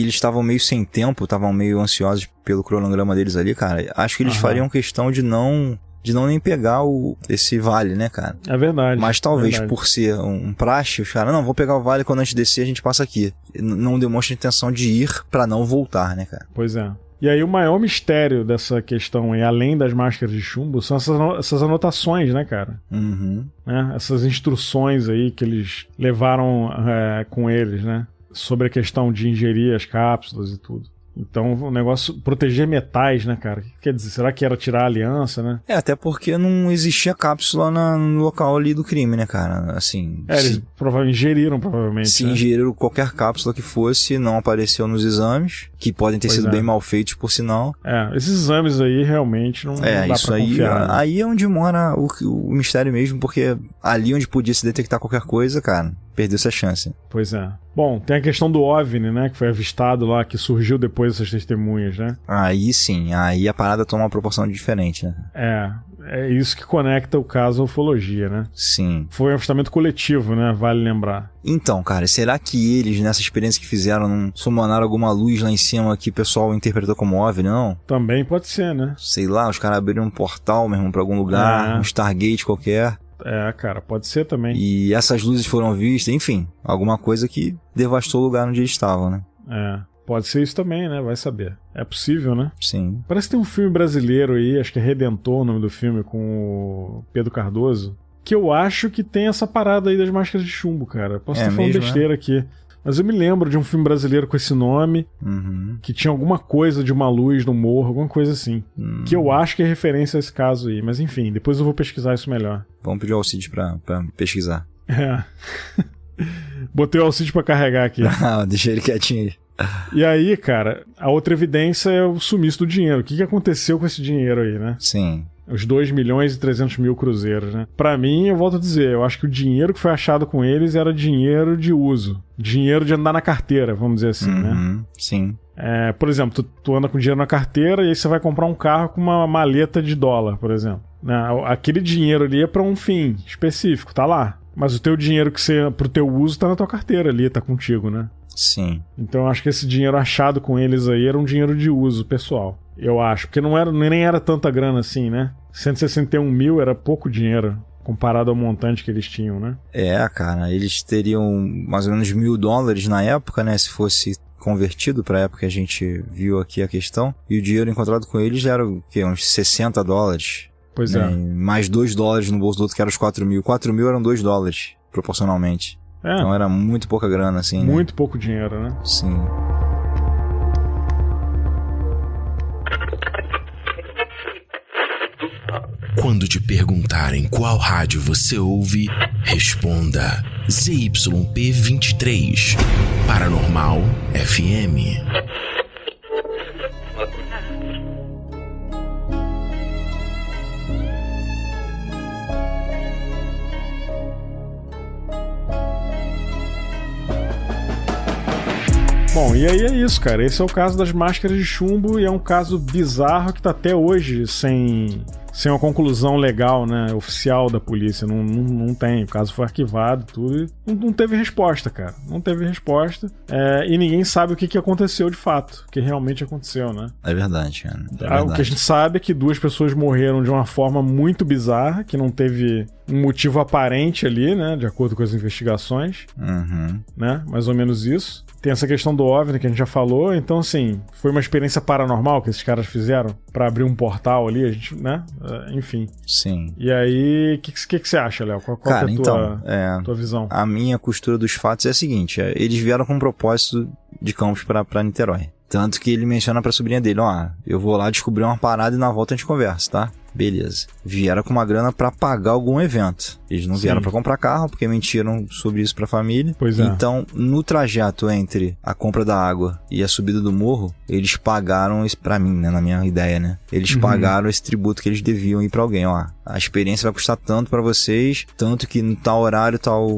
estavam meio sem tempo, estavam meio ansiosos pelo cronograma deles ali, cara. Acho que eles fariam questão de não nem pegar esse vale, né, cara? É verdade. Mas talvez por ser um praxe, os caras, não, vou pegar o vale quando a gente descer a gente passa aqui. Não demonstra intenção de ir pra não voltar, né, cara? Pois é. E aí o maior mistério dessa questão aí, além das máscaras de chumbo, são essas anotações, né, cara? Né? Essas instruções aí que eles levaram com eles, né? Sobre a questão de ingerir as cápsulas e tudo. Então o negócio, proteger metais, né, cara? O que quer dizer? Será que era tirar a aliança, né? Até porque não existia cápsula no local ali do crime, né, cara? Assim... eles provavelmente ingeriram, provavelmente. Se né? ingeriram qualquer cápsula que fosse, não apareceu nos exames, que podem ter sido bem mal feitos, por sinal. Esses exames aí realmente não dá isso pra aí, confiar. Né? Aí é onde mora o mistério mesmo, porque ali onde podia se detectar qualquer coisa, cara, perdeu-se a chance. Pois é. Bom, tem a questão do OVNI, né, que foi avistado lá, que surgiu depois dessas testemunhas, né? Aí sim, aí a parada toma uma proporção diferente, né? É isso que conecta o caso à ufologia, né? Sim. Foi um avistamento coletivo, né? Vale lembrar. Então, cara, será que eles, nessa experiência que fizeram, não summonaram alguma luz lá em cima que o pessoal interpretou como OVNI, não? Também pode ser, né? Sei lá, os caras abriram um portal, meu irmão, pra algum lugar, um Stargate qualquer. Cara, pode ser também. E essas luzes foram vistas, enfim, alguma coisa que devastou o lugar onde eles estavam, né? Pode ser isso também, né? Vai saber. É possível, né? Sim. Parece que tem um filme brasileiro aí, acho que é Redentor o nome do filme, com o Pedro Cardoso, que eu acho que tem essa parada aí das máscaras de chumbo, cara. Posso estar falando besteira aqui. Mas eu me lembro de um filme brasileiro com esse nome, que tinha alguma coisa de uma luz no morro, alguma coisa assim. Que eu acho que é referência a esse caso aí. Mas enfim, depois eu vou pesquisar isso melhor. Vamos pedir o Alcides pra pesquisar. Botei o Alcides pra carregar aqui. Deixa ele quietinho aí. E aí, cara, a outra evidência é o sumiço do dinheiro. O que aconteceu com esse dinheiro aí, né? Sim. Os 2.300.000 cruzeiros, né? Pra mim, eu volto a dizer, eu acho que o dinheiro que foi achado com eles era dinheiro de uso. Dinheiro de andar na carteira, vamos dizer assim, né? Sim. Por exemplo, tu anda com dinheiro na carteira e aí você vai comprar um carro com uma maleta de dólar, por exemplo. Aquele dinheiro ali é pra um fim específico, tá lá. Mas o teu dinheiro que você, pro teu uso tá na tua carteira ali, tá contigo, né? Sim. Então eu acho que esse dinheiro achado com eles aí era um dinheiro de uso pessoal. Eu acho, porque nem era tanta grana assim, né? 161 mil era pouco dinheiro comparado ao montante que eles tinham, né? Cara, eles teriam mais ou menos $1.000 na época, né? Se fosse convertido para a época que a gente viu aqui a questão. E o dinheiro encontrado com eles já era o quê? Uns $60. Pois né? Mais $2 no bolso do outro, que era os 4 mil. 4 mil eram $2, proporcionalmente. Então era muito pouca grana, assim, muito né? pouco dinheiro, né? Sim. Quando te perguntarem qual rádio você ouve, responda ZYP23, Paranormal FM. Bom, e aí é isso, cara. Esse é o caso das máscaras de chumbo e é um caso bizarro que tá até hoje sem uma conclusão legal, né, oficial da polícia. Não tem. O caso foi arquivado, tudo. E não teve resposta, cara. Não teve resposta. E ninguém sabe o que aconteceu de fato. O que realmente aconteceu, né? É verdade, cara. É verdade. O que a gente sabe é que 2 pessoas morreram de uma forma muito bizarra, que não teve um motivo aparente ali, né, de acordo com as investigações. Né? Mais ou menos isso. Tem essa questão do OVNI que a gente já falou. Então, assim, foi uma experiência paranormal que esses caras fizeram pra abrir um portal ali, a gente, né? Enfim. Sim. E aí, o que você acha, Léo? Qual cara, é a tua visão? A minha costura dos fatos é a seguinte: eles vieram com um propósito de Campos pra Niterói. Tanto que ele menciona pra sobrinha dele: eu vou lá descobrir uma parada e na volta a gente conversa, tá? Beleza. Vieram com uma grana pra pagar algum evento. Eles não vieram pra comprar carro, porque mentiram sobre isso pra família. Pois é. Então, no trajeto entre a compra da água e a subida do morro, eles pagaram isso pra mim, né? Na minha ideia, né? Eles pagaram esse tributo que eles deviam ir pra alguém. A experiência vai custar tanto pra vocês, tanto que no tal horário, tal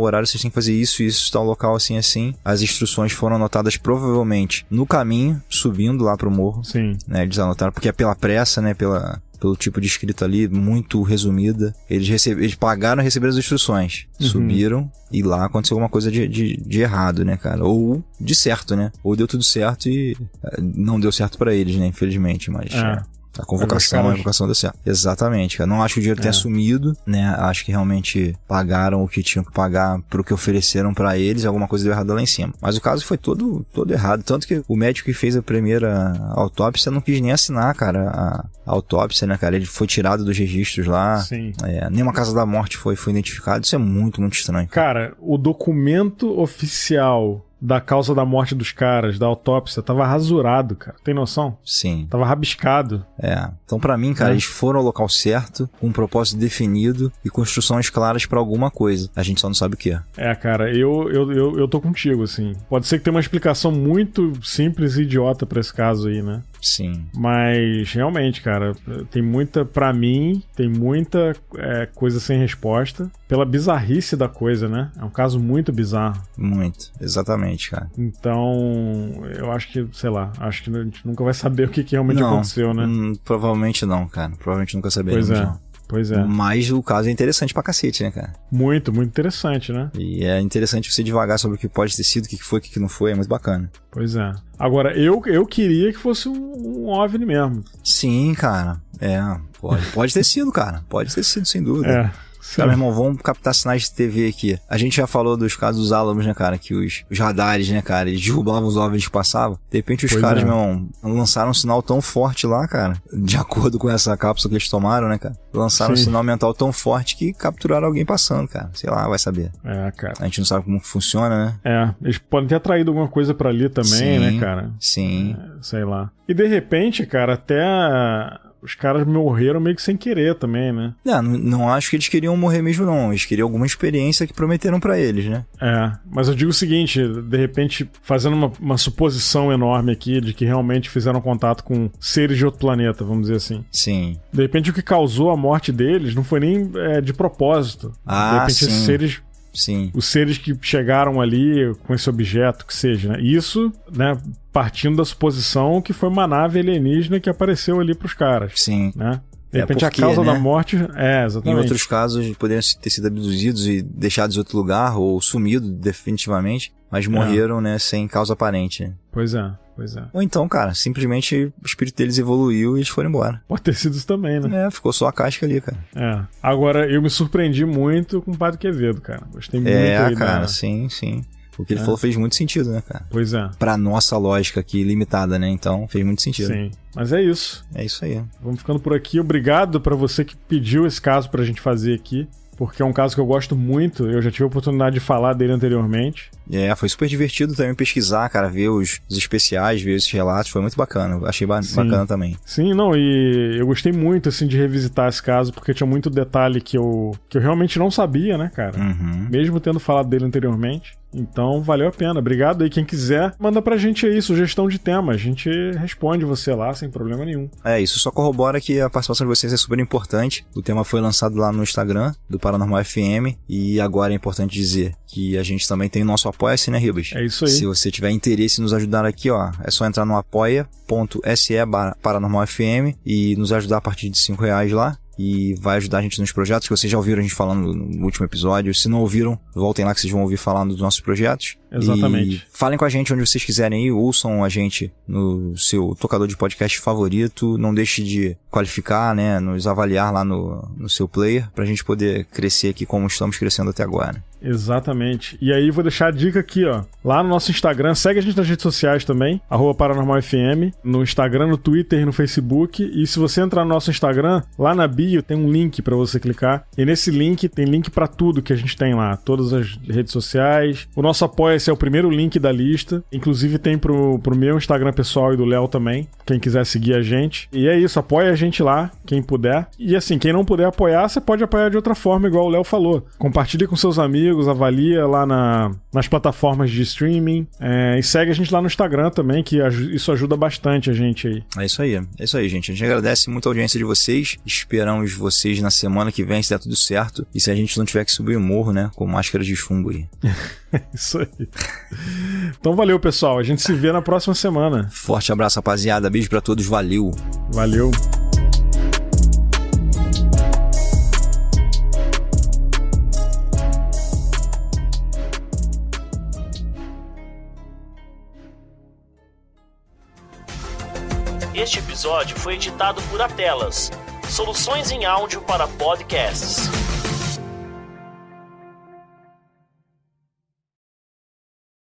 horário vocês têm que fazer isso, tal local, assim. As instruções foram anotadas provavelmente no caminho, subindo lá pro morro. Sim. Né? Eles anotaram, porque é pela pressa, né? Pelo tipo de escrita ali, muito resumida. Eles pagaram e receberam as instruções. Subiram e lá aconteceu alguma coisa de errado, né, cara? Ou de certo, né? Ou deu tudo certo e não deu certo pra eles, né? Infelizmente, mas... A convocação deu certo. Exatamente, cara. Não acho que o dinheiro tenha sumido, né? Acho que realmente pagaram o que tinham que pagar pro que ofereceram pra eles. Alguma coisa deu errado lá em cima. Mas o caso foi todo errado. Tanto que o médico que fez a primeira autópsia não quis nem assinar, cara, a autópsia, né, cara? Ele foi tirado dos registros lá. Sim. Nenhuma causa da morte foi identificada. Isso é muito, muito estranho. Cara, o documento oficial da causa da morte dos caras, da autópsia, tava rasurado, cara. Tem noção? Sim. Tava rabiscado. Então pra mim, cara, eles foram ao local certo, com um propósito definido e com instruções claras pra alguma coisa. A gente só não sabe o que é. Cara, eu tô contigo, assim. Pode ser que tenha uma explicação muito simples e idiota pra esse caso aí, né? Sim. Mas, realmente, cara, pra mim, tem muita coisa sem resposta pela bizarrice da coisa, né? É um caso muito bizarro. Muito, exatamente, cara. Então, eu acho que, sei lá, acho que a gente nunca vai saber o que realmente aconteceu, né? Provavelmente não, cara. Provavelmente nunca saberemos. Pois é. Mas o caso é interessante pra cacete, né, cara? Muito, muito interessante, né? E é interessante você devagar sobre o que pode ter sido, o que foi, o que não foi, é muito bacana. Pois é. Agora, eu queria que fosse um OVNI mesmo. Sim, cara. Pode ter sido, cara. Pode ter sido, sem dúvida. Cara, meu irmão, vamos captar sinais de TV aqui. A gente já falou dos casos dos Álamos, né, cara? Que os radares, né, cara, eles derrubavam os OVNIs que passavam. De repente os caras, meu irmão, lançaram um sinal tão forte lá, cara, de acordo com essa cápsula que eles tomaram, né, cara? Lançaram um sinal mental tão forte que capturaram alguém passando, cara. Sei lá, vai saber. Cara. A gente não sabe como funciona, né? Eles podem ter atraído alguma coisa pra ali também, né, cara? Sim. Sei lá. E de repente, cara, até... os caras morreram meio que sem querer também, né? Não acho que eles queriam morrer mesmo, não. Eles queriam alguma experiência que prometeram pra eles, né? Mas eu digo o seguinte, de repente, fazendo uma suposição enorme aqui de que realmente fizeram contato com seres de outro planeta, vamos dizer assim. Sim. De repente, o que causou a morte deles não foi nem de propósito. De repente, esses seres... Sim. Os seres que chegaram ali com esse objeto, que seja, né? Isso, né, partindo da suposição que foi uma nave alienígena que apareceu ali pros caras. Sim. Né? De repente a causa da morte... exatamente. Em outros casos, poderiam ter sido abduzidos e deixados em outro lugar, ou sumido definitivamente, mas morreram, né, sem causa aparente. Né? Pois é. Ou então, cara, simplesmente o espírito deles evoluiu e eles foram embora. Pode ter sido isso também, né? Ficou só a casca ali, cara. Agora, eu me surpreendi muito com o Padre Quevedo, cara. Gostei muito aí, cara, sim. O que ele falou fez muito sentido, né, cara? Pois é. Pra nossa lógica aqui, limitada, né? Então, fez muito sentido. Sim. Mas é isso. É isso aí. Vamos ficando por aqui. Obrigado pra você que pediu esse caso pra gente fazer aqui. Porque é um caso que eu gosto muito, eu já tive a oportunidade de falar dele anteriormente. Foi super divertido também pesquisar, cara, ver os especiais, ver esses relatos, foi muito bacana, achei bacana também. Sim, e eu gostei muito, assim, de revisitar esse caso, porque tinha muito detalhe que eu realmente não sabia, né, cara? Mesmo tendo falado dele anteriormente. Então, valeu a pena. Obrigado aí. Quem quiser, manda pra gente aí sugestão de tema. A gente responde você lá sem problema nenhum. Isso só corrobora que a participação de vocês é super importante. O tema foi lançado lá no Instagram do Paranormal FM e agora é importante dizer que a gente também tem o nosso Apoia-se, né, Ribas? É isso aí. Se você tiver interesse em nos ajudar aqui, é só entrar no apoia.se/paranormalfm e nos ajudar a partir de R$5 lá. E vai ajudar a gente nos projetos que vocês já ouviram a gente falando no último episódio. Se não ouviram, voltem lá que vocês vão ouvir falando dos nossos projetos. Exatamente. E falem com a gente onde vocês quiserem ir, ouçam a gente no seu tocador de podcast favorito. Não deixe de qualificar, né, nos avaliar lá no seu player, pra gente poder crescer aqui como estamos crescendo até agora. Exatamente. E aí vou deixar a dica aqui, lá no nosso Instagram, segue a gente nas redes sociais também, @paranormalfm, no Instagram, no Twitter e no Facebook. E se você entrar no nosso Instagram, lá na bio tem um link pra você clicar. E nesse link tem link pra tudo que a gente tem lá, todas as redes sociais. O nosso Apoia-se é o primeiro link da lista. Inclusive tem pro meu Instagram pessoal e do Léo também, quem quiser seguir a gente. E é isso, apoia a gente lá, quem puder. E assim, quem não puder apoiar, você pode apoiar de outra forma, igual o Léo falou. Compartilhe com seus amigos, avalia lá nas plataformas de streaming, e segue a gente lá no Instagram também, que isso ajuda bastante a gente aí. É isso aí, gente. A gente agradece muito a audiência de vocês, esperamos vocês na semana que vem, se der tudo certo, e se a gente não tiver que subir o morro, né, com máscara de chumbo aí. Isso aí. Então valeu, pessoal, a gente se vê na próxima semana. Forte abraço, rapaziada, beijo pra todos, valeu. Valeu. Este episódio foi editado por Atelas, soluções em áudio para podcasts.